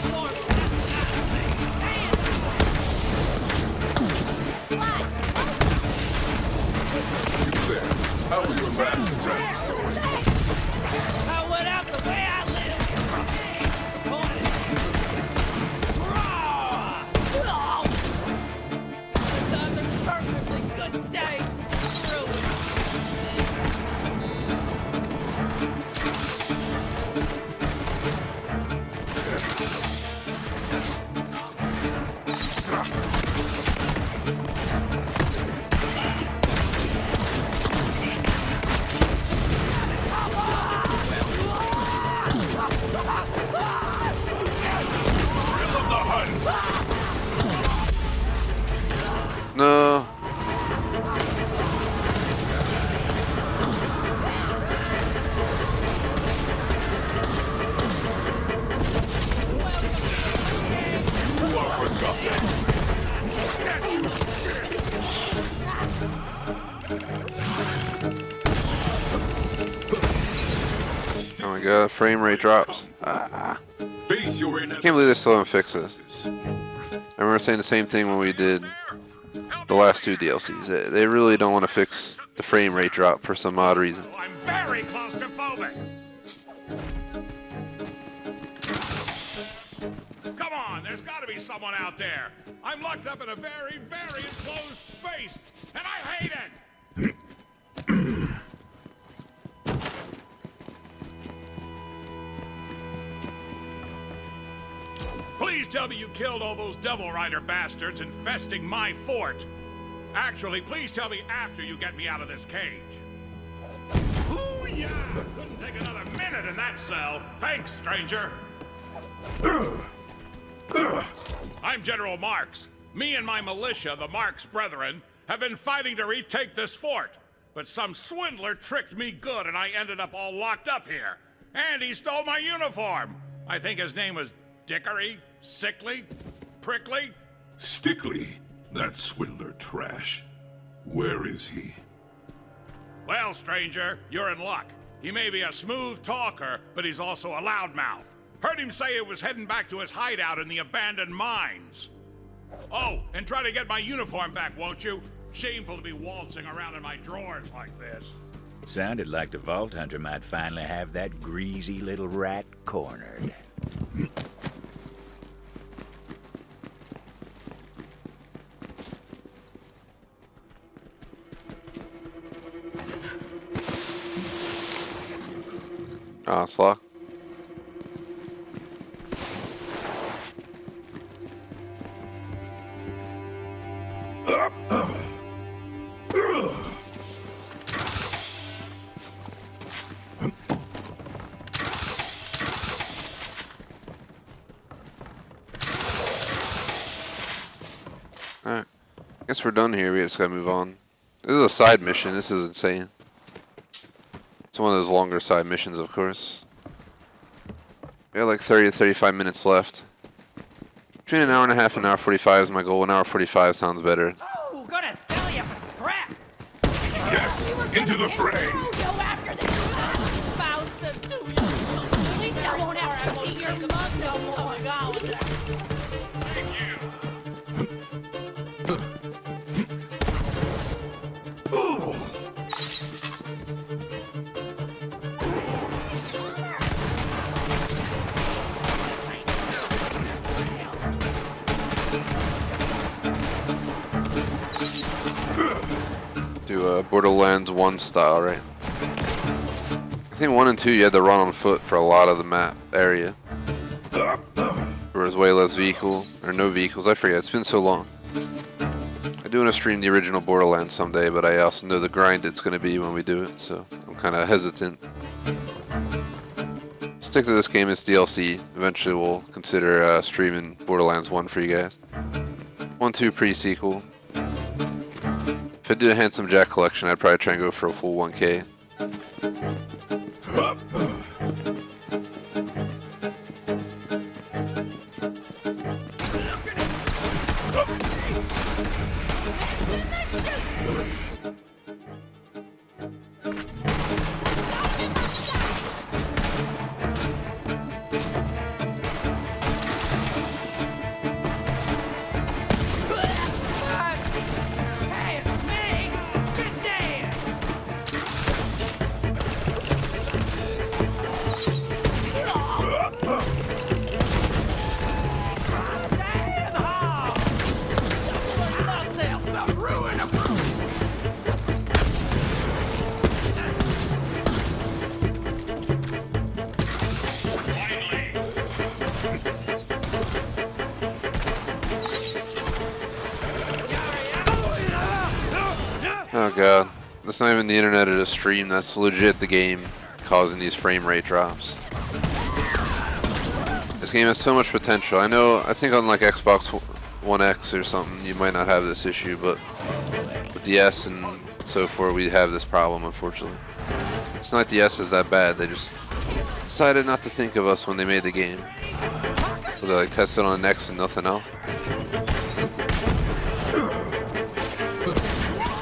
You there? How are your last breaths going? I went out the way I live. Another perfectly good day. No. Oh my god, frame rate drops. Face your I can't believe they still haven't fixed this. I remember saying the same thing when we did the last two DLCs. They really don't want to fix the frame rate drop for some odd reason. I'm very claustrophobic. Come on, there's got to be someone out there. I'm locked up in a very, very enclosed space, and I hate it. Please tell me you killed all those Devil Rider bastards infesting my fort. Actually, please tell me after you get me out of this cage. Ooh, yeah! Couldn't take another minute in that cell. Thanks, stranger. I'm General Marks. Me and my militia, the Marks Brethren, have been fighting to retake this fort. But some swindler tricked me good and I ended up all locked up here. And he stole my uniform. I think his name was Dickory, Sickly, Prickly. Stickly, that swindler trash. Where is he? Well, stranger, you're in luck. He may be a smooth talker, but he's also a loudmouth. Heard him say he was heading back to his hideout in the abandoned mines. Oh, and try to get my uniform back, won't you? Shameful to be waltzing around in my drawers like this. Sounded like the Vault Hunter might finally have that greasy little rat cornered. Ah, it's locked. Alright. Guess we're done here. We just gotta move on. This is a side mission. This is insane. It's one of those longer side missions, of course. We got like 30 to 35 minutes left. Between an hour and a half and an hour 45 is my goal. An hour 45 sounds better. Oh, gonna sell you for scrap. Yes, into the fray. Go after this Fausta, do you? At least I won't have to see your mug no more. Do Borderlands 1 style, right? I think 1 and 2 you had to run on foot for a lot of the map area. There was way less vehicle, or no vehicles, I forget, it's been so long. I do want to stream the original Borderlands someday, but I also know the grind it's going to be when we do it, so I'm kind of hesitant. Stick to this game as DLC. Eventually we'll consider streaming Borderlands 1 for you guys. 1, 2 pre-sequel. If I did a Handsome Jack collection, I'd probably try and go for a full 1K. Oh god, that's not even the internet at a stream, that's legit the game causing these frame rate drops. This game has so much potential. I think on like Xbox One X or something you might not have this issue, but with the S and so forth we have this problem, unfortunately. It's not the S is that bad, they just decided not to think of us when they made the game. So they like tested on an X and nothing else.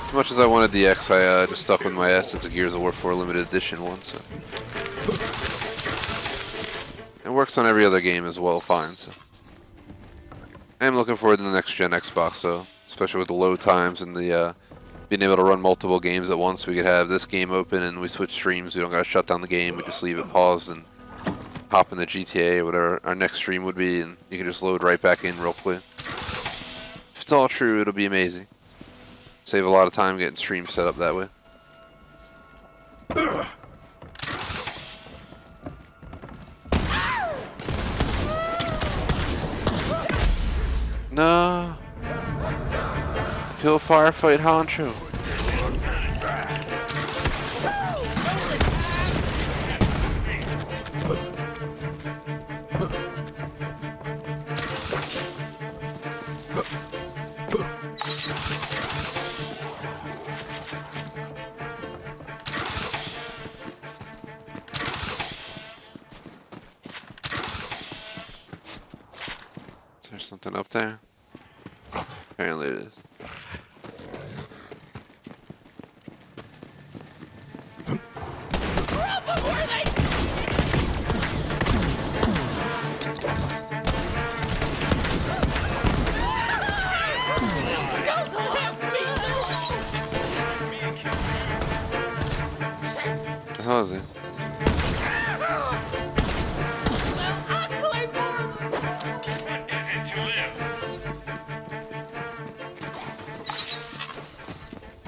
As much as I wanted the X, I just stuck with my S. It's a Gears of War 4 limited edition one, so it works on every other game as well, fine. So I am looking forward to the next gen Xbox, though, especially with the load times and the being able to run multiple games at once. We could have this game open and we switch streams. We don't gotta shut down the game. We just leave it paused and hop in the GTA or whatever our next stream would be, and you can just load right back in real quick. If it's all true, it'll be amazing. Save a lot of time getting streams set up that way. No. Kill firefight Honcho. There's something up there. Apparently it is. The hell is it?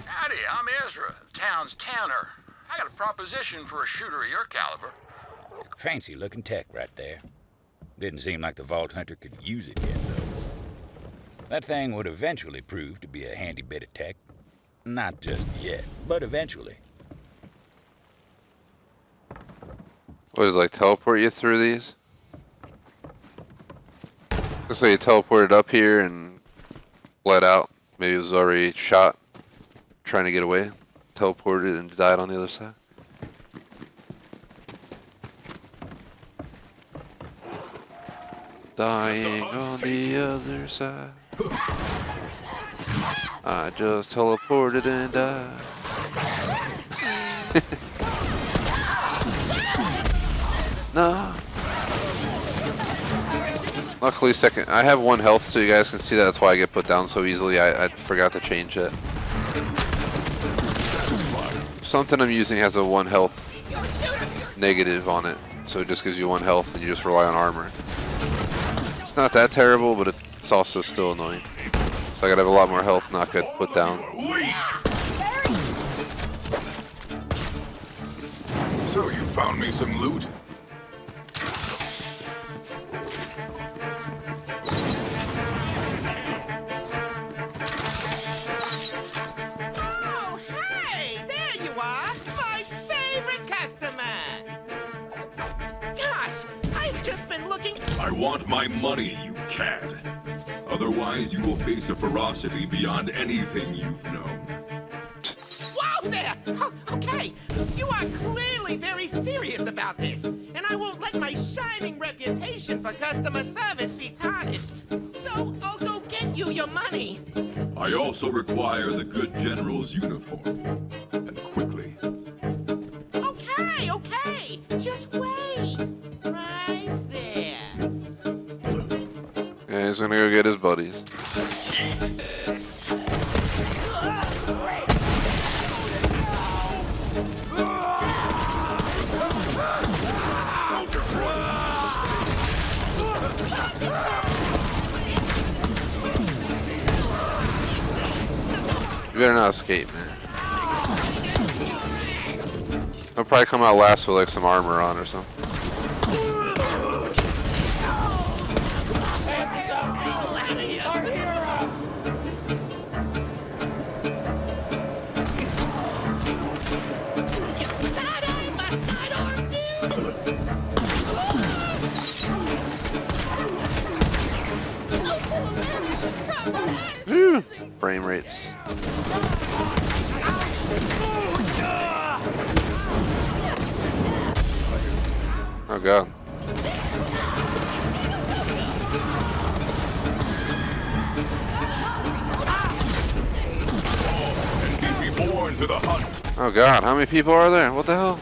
Howdy, I'm Ezra, the town's tanner. I got a proposition for a shooter of your caliber. Fancy looking tech right there. Didn't seem like the Vault Hunter could use it yet, though. That thing would eventually prove to be a handy bit of tech. Not just yet, but eventually. What, does it like teleport you through these? Looks like you teleported up here and bled out. Maybe it was already shot, trying to get away. Teleported and died on the other side. Dying on the other side. I just teleported and died. No. Luckily, I have 1 health, so you guys can see that. That's why I get put down so easily. I forgot to change it. Something I'm using has a 1 health negative on it, so it just gives you 1 health and you just rely on armor. It's not that terrible, but it's also still annoying. So I gotta have a lot more health, not get put down. So you found me some loot? Oh, hey! There you are! My favorite customer! Gosh, I've just been looking... I want my money, you cad. Otherwise, you will face a ferocity beyond anything you've known. Whoa there! Oh, okay, you are clearly very serious about this, and I won't let my shining reputation for customer service be tarnished. So I'll go get you your money. I also require the good general's uniform. And quickly. Okay, okay, just wait. Right there. Yeah, he's gonna go get his buddies. You better not escape, man. He'll probably come out last with like some armor on or something. Frame rates. Oh god. Oh god, how many people are there? What the hell?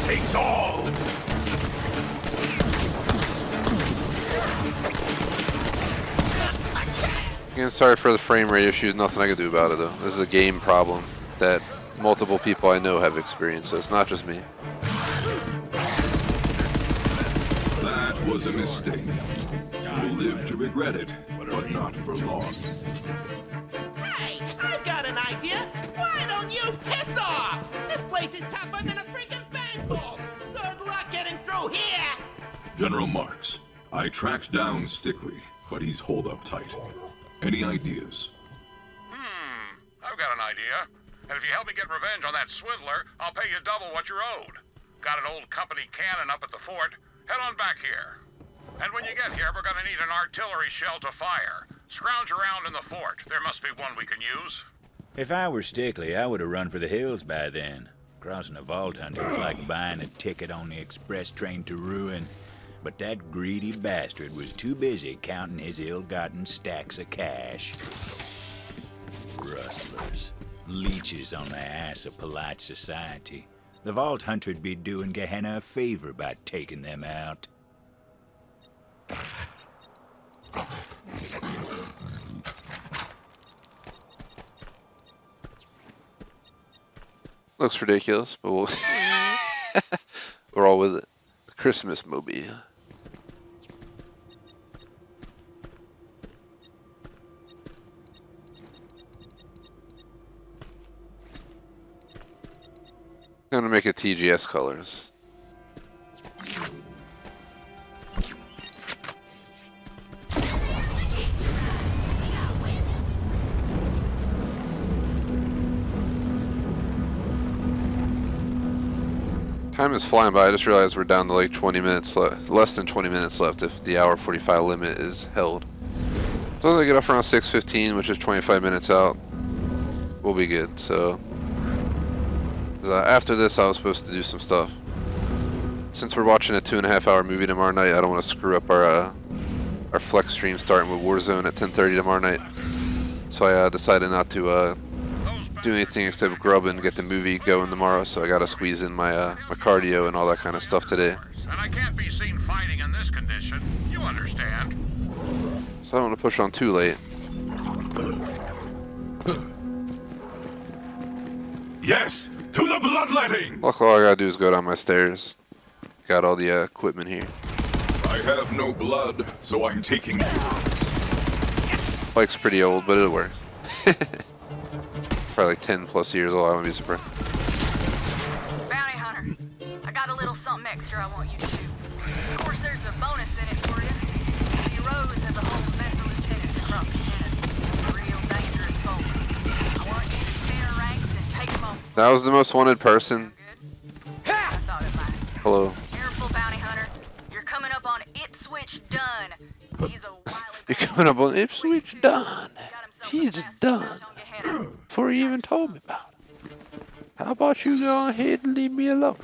Takes all. Again, sorry for the frame rate issues. Nothing I can do about it though. This is a game problem that multiple people I know have experienced, so it's not just me. That was a mistake. You will live to regret it, but not for long. Hey, I've got an idea. Why don't you piss off? This place is tougher than a freaking bank vault. Good luck getting through here. General Marks, I tracked down Stickley, but he's holed up tight. Any ideas? I've got an idea. And if you help me get revenge on that swindler, I'll pay you double what you're owed. Got an old company cannon up at the fort. Head on back here. And when you get here, we're gonna need an artillery shell to fire. Scrounge around in the fort. There must be one we can use. If I were Stickley, I would have run for the hills by then. Crossing a vault hunter was like buying a ticket on the express train to ruin. But that greedy bastard was too busy counting his ill-gotten stacks of cash. Rustlers. Leeches on the ass of polite society. The vault hunter'd be doing Gehenna a favor by taking them out. Looks ridiculous, but we'll we're all with it. The Christmas mobile. I'm gonna make it TGS colors. Time is flying by. I just realized we're down to like 20 minutes left, less than 20 minutes left if the hour 45 limit is held. It's So they get off around 6:15, which is 25 minutes out. We'll be good. So after this, I was supposed to do some stuff. Since we're watching a 2.5-hour movie tomorrow night, I don't want to screw up our flex stream starting with Warzone at 10:30 tomorrow night. So I decided not to do anything except grub and get the movie going tomorrow. So I got to squeeze in my my cardio and all that kind of stuff today. And I can't be seen fighting in this condition. You understand? So I don't want to push on too late. Yes, to the bloodletting! Luckily, all I gotta do is go down my stairs. Got all the equipment here. I have no blood, so I'm taking yours. Bike's pretty old, but it works. Probably like 10 plus years old, I wouldn't be surprised. Bounty hunter, I got a little something extra I want you to do. Of course, there's a bonus in it for you. You rose as a whole mess of lieutenants across Canada. Real dangerous folk. I want you to spare ranks and take them on. That was the most wanted person. Hello. Careful, bounty hunter. You're coming up on Xxxviii done. He's a wily. You're coming up on Xxxviii done. He's done. Before you even told me about it. How about you go ahead and leave me alone?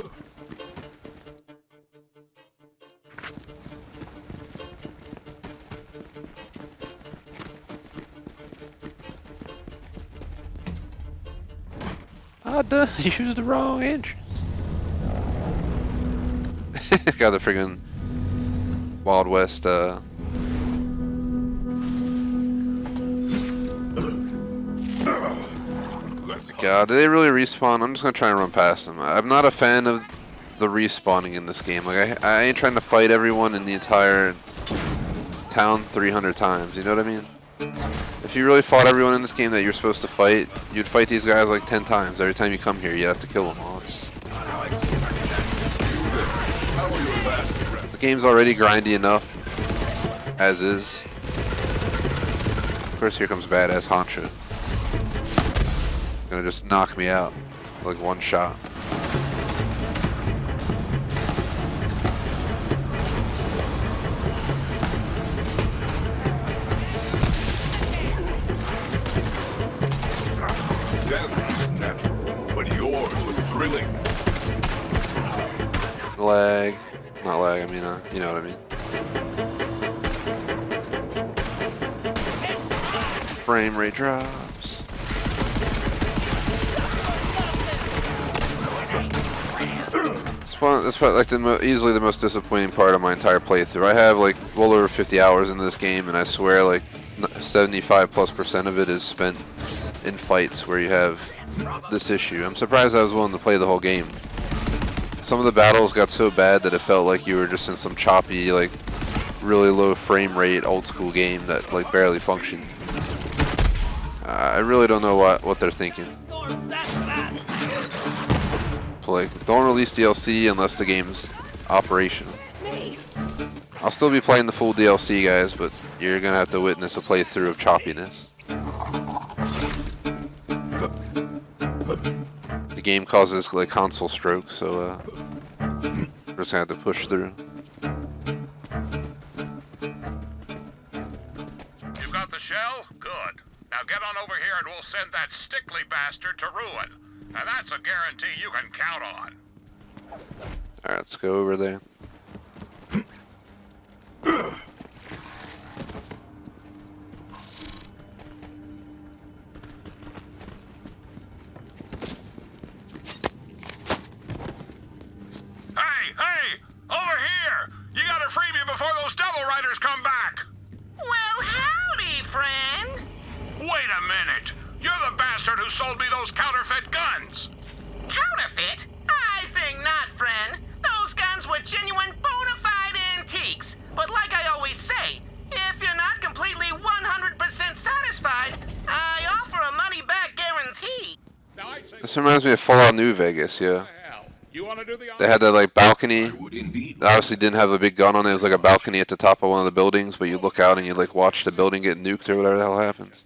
I done used the wrong entrance. Got the friggin' Wild West God, did they really respawn? I'm just gonna try and run past them. I'm not a fan of the respawning in this game. Like I ain't trying to fight everyone in the entire town 300 times, you know what I mean? If you really fought everyone in this game that you're supposed to fight, you'd fight these guys like 10 times. Every time you come here, you have to kill them all. The game's already grindy enough, as is. Of course, here comes badass Honcho. Gonna just knock me out, like one shot. Death is natural, but yours was thrilling. Lag. Not lag, I mean, you know what I mean. Frame rate drops. That's probably like easily the most disappointing part of my entire playthrough. I have like well over 50 hours into this game, and I swear like 75+% of it is spent in fights where you have this issue. I'm surprised I was willing to play the whole game. Some of the battles got so bad that it felt like you were just in some choppy, like really low frame rate old school game that like barely functioned. I really don't know what they're thinking. Like, don't release DLC unless the game's operational. I'll still be playing the full DLC, guys, but you're gonna have to witness a playthrough of choppiness. The game causes like console stroke, so we're just gonna have to push through. You've got the shell? Good. Now get on over here and we'll send that stickly bastard to ruin. And that's a guarantee you can count on. Alright, let's go over there. Hey! Over here! You gotta free me before those devil riders come back! Well, howdy, friend. Wait a minute! You're the bastard who sold me those counterfeit guns! Counterfeit? I think not, friend. Those guns were genuine bona fide antiques. But like I always say, if you're not completely 100% satisfied, I offer a money-back guarantee. This reminds me of Fallout New Vegas, yeah. They had that like balcony. They obviously didn't have a big gun on it. It was like a balcony at the top of one of the buildings, but you look out and you like watch the building get nuked or whatever the hell happens.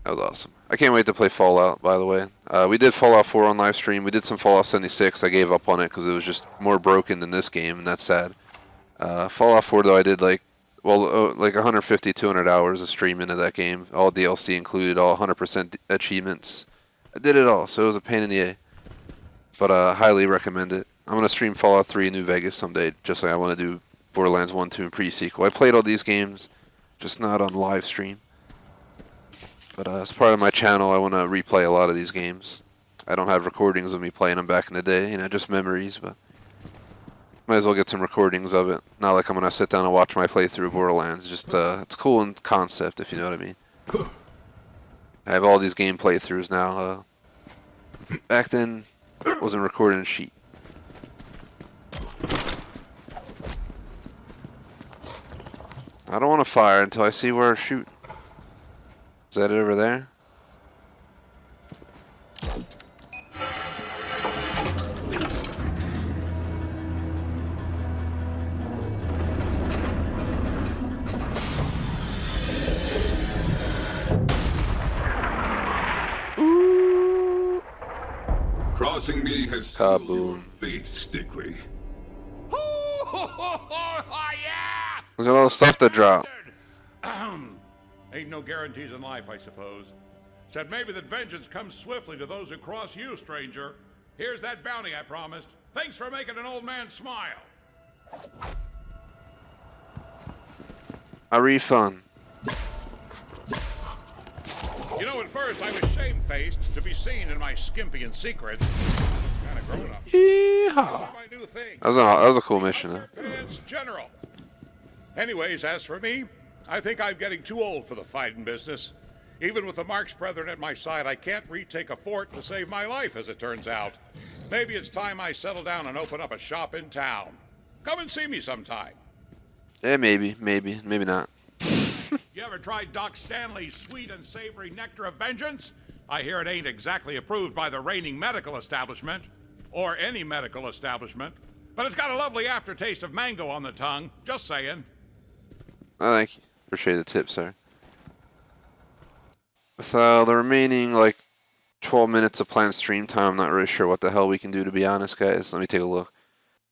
That was awesome. I can't wait to play Fallout, by the way. We did Fallout 4 on live stream. We did some Fallout 76. I gave up on it because it was just more broken than this game, and that's sad. Fallout 4, though, I did like well, like 150, 200 hours of stream into that game. All DLC included, all 100% achievements. I did it all, so it was a pain in the A. But highly recommend it. I'm going to stream Fallout 3 in New Vegas someday, just like I want to do Borderlands 1, 2, and pre-sequel. I played all these games, just not on live stream. But as part of my channel, I want to replay a lot of these games. I don't have recordings of me playing them back in the day, just memories, but might as well get some recordings of it. Not like I'm going to sit down and watch my playthrough of Borderlands. Just, it's cool in concept, if you know what I mean. I have all these game playthroughs now. Back then, wasn't recording sheet. I don't want to fire until I see where I shoot. Is that it over there? Crossing me has sealed your fate, Stickley. There's a lot of stuff to drop. Ain't no guarantees in life, I suppose. Said maybe that vengeance comes swiftly to those who cross you, stranger. Here's that bounty I promised. Thanks for making an old man smile. A refund. You know, at first I was shamefaced to be seen in my skimpy and secret. Kind of grown up. Yeehaw. That was a cool mission, huh? Pants General. Anyways, as for me, I think I'm getting too old for the fighting business. Even with the Marx Brethren at my side, I can't retake a fort to save my life, as it turns out. Maybe it's time I settle down and open up a shop in town. Come and see me sometime. Yeah, maybe not. You ever tried Doc Stanley's sweet and savory nectar of vengeance? I hear it ain't exactly approved by the reigning medical establishment, or any medical establishment, but it's got a lovely aftertaste of mango on the tongue, just saying. Oh, thank you. Appreciate the tip, sir. With the remaining, 12 minutes of planned stream time, I'm not really sure what the hell we can do, to be honest, guys. Let me take a look.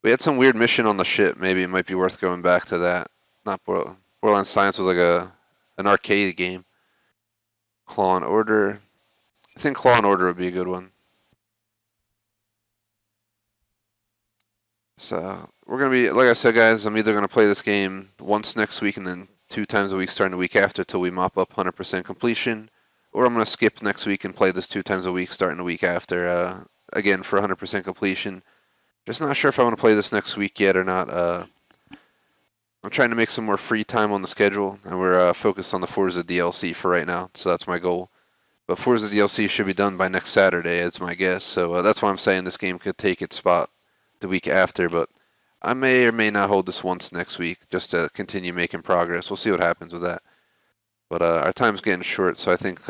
We had some weird mission on the ship. Maybe it might be worth going back to that. Not Borderlands Science was like an arcade game. Claw and Order. I think Claw and Order would be a good one. So, we're going to be, like I said, guys, I'm either going to play this game once next week and then 2 times a week starting the week after till we mop up 100% completion. Or I'm going to skip next week and play this 2 times a week starting the week after, again, for 100% completion. Just not sure if I want to play this next week yet or not. I'm trying to make some more free time on the schedule, and we're focused on the Forza DLC for right now, so that's my goal. But Forza DLC should be done by next Saturday, is my guess, so that's why I'm saying this game could take its spot the week after, but I may or may not hold this once next week, just to continue making progress. We'll see what happens with that. But our time's getting short, so I think it's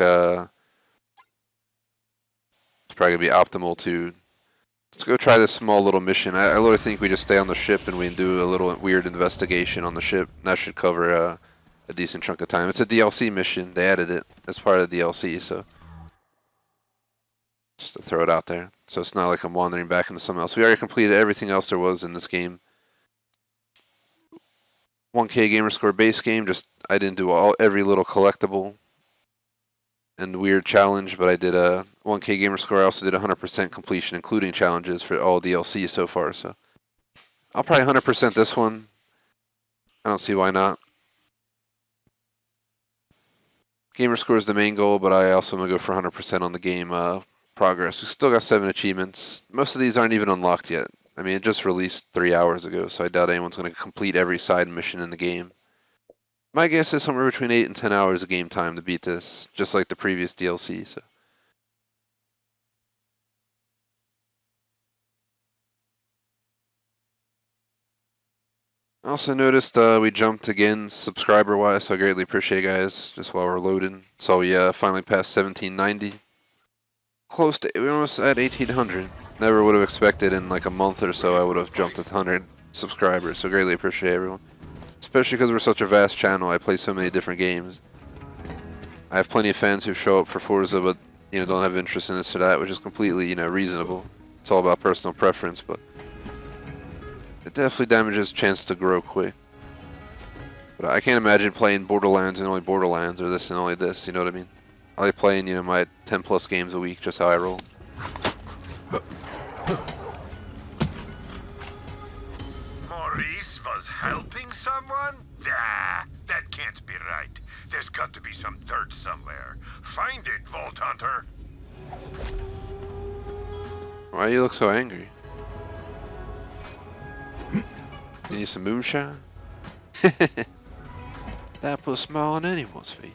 probably going to be optimal to... Let's go try this small little mission. I literally think we just stay on the ship and we do a little weird investigation on the ship. That should cover a decent chunk of time. It's a DLC mission. They added it as part of the DLC, so... Just to throw it out there. So it's not like I'm wandering back into something else. We already completed everything else there was in this game. 1K Gamerscore base game. Just I didn't do every little collectible and weird challenge, but I did a 1K Gamerscore. I also did 100% completion, including challenges for all DLC so far. So I'll probably 100% this one. I don't see why not. Gamerscore is the main goal, but I also am gonna go for 100% on the game progress. We still got 7 achievements. Most of these aren't even unlocked yet. I mean, it just released 3 hours ago, so I doubt anyone's going to complete every side mission in the game. My guess is somewhere between 8 and 10 hours of game time to beat this, just like the previous DLC. So. I also noticed we jumped again subscriber-wise, so I greatly appreciate it, guys, just while we're loading. So we finally passed 1790. Close to, we're almost at 1800. Never would have expected in like a month or so I would have jumped to 100 subscribers, so greatly appreciate everyone. Especially because we're such a vast channel, I play so many different games. I have plenty of fans who show up for Forza but don't have interest in this or that, which is completely reasonable. It's all about personal preference, but it definitely damages chance to grow quick. But I can't imagine playing Borderlands and only Borderlands, or this and only this, you know what I mean? I like playing, you know, my 10 plus games a week, just how I roll. Maurice was helping someone? Nah, that can't be right. There's got to be some dirt somewhere. Find it, Vault Hunter. Why do you look so angry? You need some moonshine? That put a smile on anyone's face.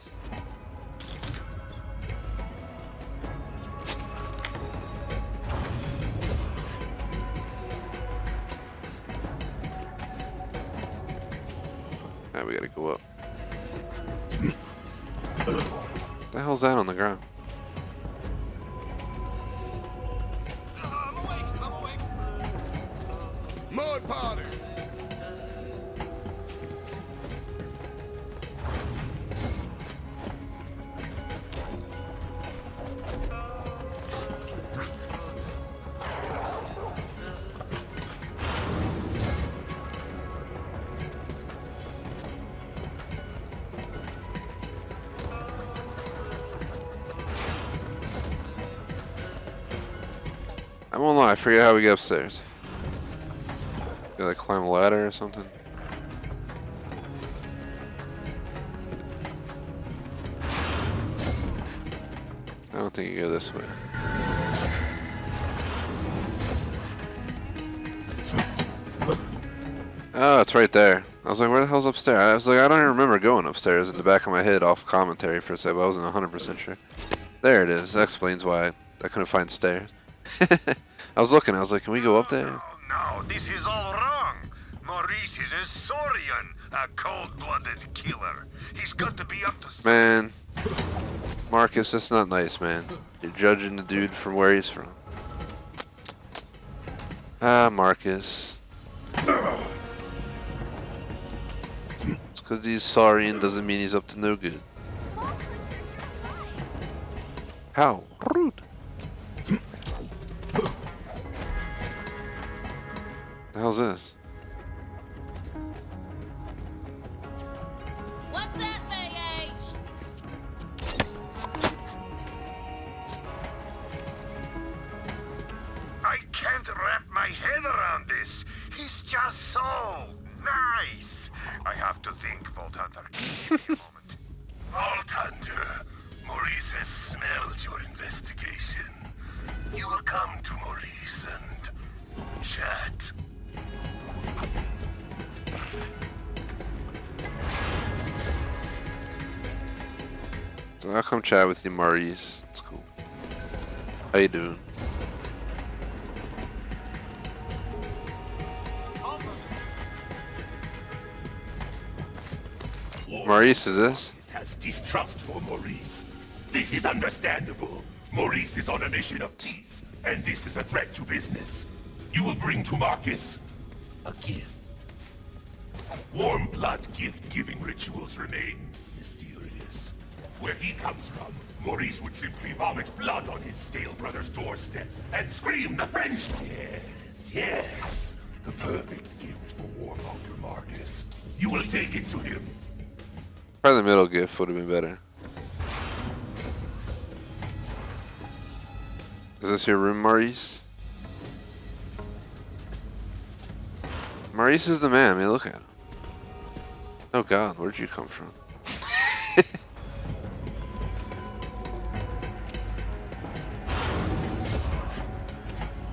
Now we gotta go up. What the hell's that on the ground? Mud party! I won't lie, I forget how we get upstairs. Gotta like climb a ladder or something. I don't think you go this way. Oh, it's right there. I was like, where the hell's upstairs? I was like, I don't even remember going upstairs in the back of my head off commentary for a second, but I wasn't 100% sure. There it is. That explains why I couldn't find stairs. I was looking, I was like, can we go up there? No, this is all wrong. Maurice is a Saurian, a cold-blooded killer. He's got to be up to... Man, Marcus, that's not nice, man. You're judging the dude from where he's from. Ah, Marcus. Just because he's Saurian doesn't mean he's up to no good. How rude. The hell's this? What's that, VH? I can't wrap my head around this. He's just so nice. I have to think, Vault Hunter. Give me a moment. Vault Hunter, Maurice has smelled your investigation. You will come to Maurice and chat. So I'll come chat with you, Maurice. It's cool. How you doing? Maurice, is this? Has distrust for Maurice. This is understandable. Maurice is on a mission of peace, and this is a threat to business. You will bring to Marcus a gift. Warm blood gift-giving rituals remain mysterious. Where he comes from, Maurice would simply vomit blood on his stale brother's doorstep and scream the French. Yes, yes. The perfect gift for warmonger Marcus. You will take it to him. Probably the middle gift would have been better. Is this your room, Maurice? Maurice is the man, man. Look at him. Oh God, where'd you come from?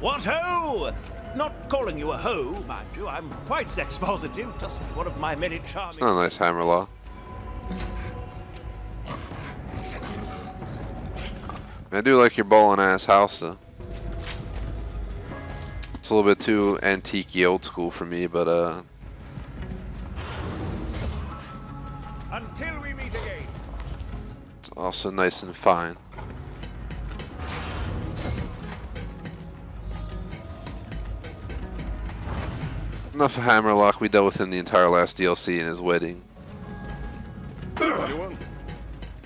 What ho! Not calling you a ho, mind you. I'm quite sex positive. Just one of my many charming. It's not a nice hammerlock. I do like your ballin' ass house though. It's a little bit too antique-y old school for me, but Until we meet again. it's also nice and fine. Enough of Hammerlock, we dealt with him the entire last DLC in his wedding.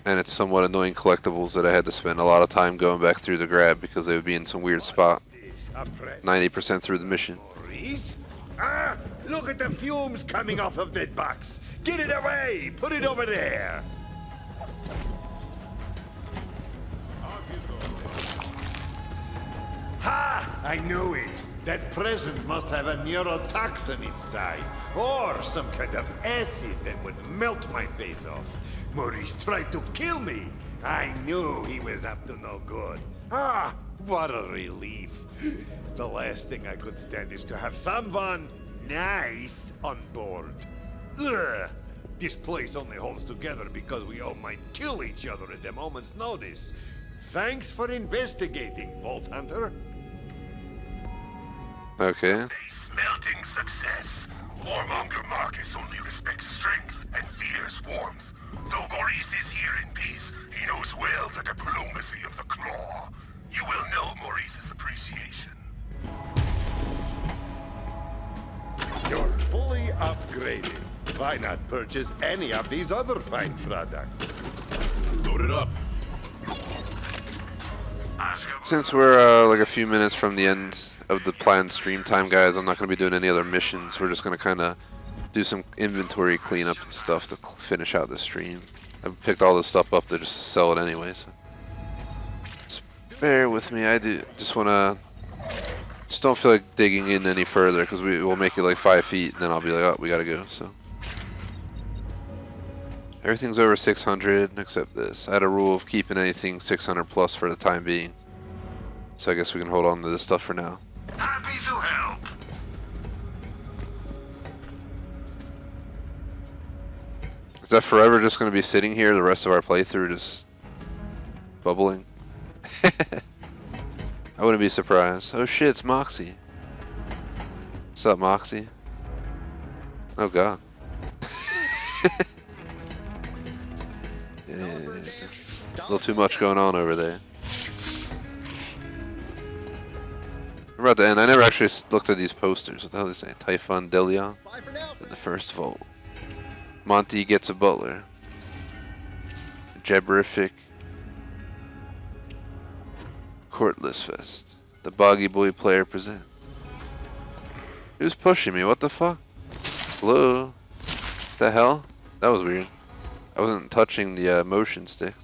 And it's somewhat annoying collectibles that I had to spend a lot of time going back through to grab because they would be in some weird spot. 90% through the mission. Maurice? Ah, look Look at the fumes coming off of that box. Get it away. Put it over there. Ha! I knew it. That present must have a neurotoxin inside, or some kind of acid that would melt my face off. Maurice tried to kill me. I knew he was up to no good. Ah, what a relief. The last thing I could stand is to have someone nice on board. Ugh. This place only holds together because we all might kill each other at a moment's notice. Thanks for investigating, Vault Hunter. Okay. Smelting success. Warmonger Marcus only respects strength and fears warmth. Though Maurice is here in peace, he knows well the diplomacy of the Claw. You will know Maurice's appreciation. You're fully upgraded. Why not purchase any of these other fine products? Load it up. Since we're like a few minutes from the end of the planned stream time, guys, I'm not going to be doing any other missions. We're just going to kind of do some inventory cleanup and stuff to finish out the stream. I've picked all this stuff up to just sell it anyway, so just bear with me. I just don't feel like digging in any further because we will make it like 5 feet and then I'll be like, oh, we gotta go. So everything's over 600 except this. I had a rule of keeping anything 600 plus for the time being, so I guess we can hold on to this stuff for now. Happy to help. Is that forever just going to be sitting here the rest of our playthrough, just bubbling? I wouldn't be surprised. Oh shit, it's Moxie. What's up, Moxie? Oh god. Yeah, a little too much going on over there. We're about to end. I never actually looked at these posters. What the hell do they say? Typhon Delion in the first vault. Monty gets a butler. Jabberific. Courtless Fest. The Boggy Boy player presents. Who's pushing me? What the fuck? Hello? The hell? That was weird. I wasn't touching the motion sticks.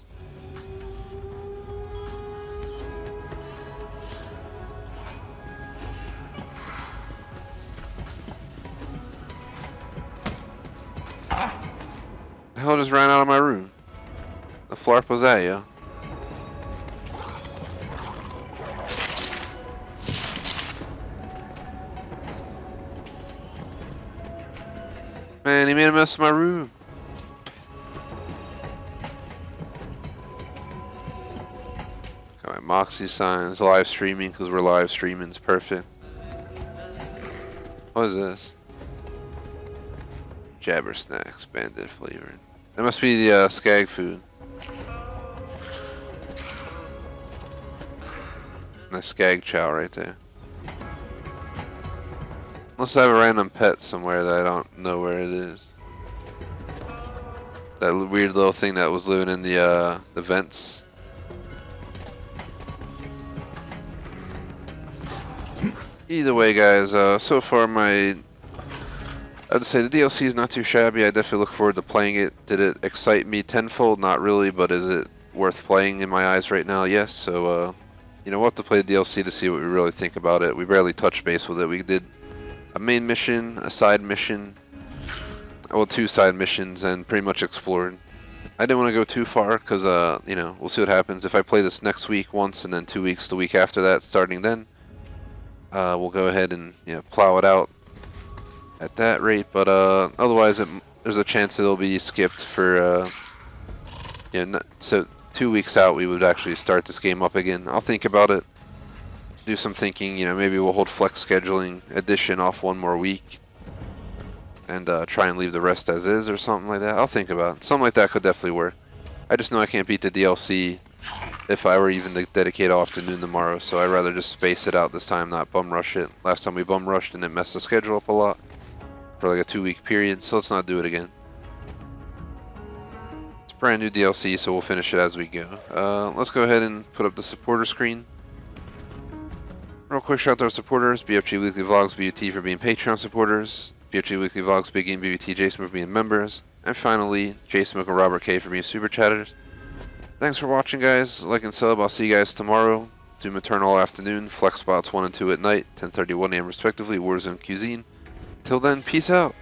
The hell just ran out of my room? The flarp was that, yo? Man, he made a mess of my room. Got my Moxie signs, live streaming because we're live streaming. It's perfect. What is this? Jabber snacks, bandit flavored. That must be the skag food. And the skag chow right there. Unless I have a random pet somewhere that I don't know where it is. That weird little thing that was living in the vents. Either way, guys, so far I'd say the DLC is not too shabby. I definitely look forward to playing it. Did it excite me tenfold? Not really, but is it worth playing in my eyes right now? Yes. So, you know, we'll have to play the DLC to see what we really think about it. We barely touched base with it. We did a main mission, a side mission, well, 2 side missions, and pretty much explored. I didn't want to go too far because, you know, we'll see what happens. If I play this next week once and then 2 weeks the week after that, starting then, we'll go ahead and, you know, plow it out at that rate. But otherwise, there's a chance it'll be skipped for, you know, so 2 weeks out we would actually start this game up again. I'll think about it. Do some thinking, you know, maybe we'll hold flex scheduling edition off 1 more week and try and leave the rest as is or something like that. I'll think about it. Something like that could definitely work. I just know I can't beat the DLC if I were even to dedicate all afternoon tomorrow, so I'd rather just space it out this time, not bum rush it. Last time we bum rushed and it messed the schedule up a lot for like a 2-week period, so let's not do it again. It's brand new DLC, so we'll finish it as we go. Let's go ahead and put up the supporter screen. Real quick shout out to our supporters, BFG Weekly Vlogs, BUT for being Patreon supporters, BFG Weekly Vlogs, Big Game BBT, Jason for being members. And finally, Jason and Robert K for being super chatters. Thanks for watching, guys. Like and sub. I'll see you guys tomorrow. Doom Eternal afternoon, Flex Spots 1 and 2 at night, 10:31 a.m. respectively, Warzone Cuisine. Till then, peace out.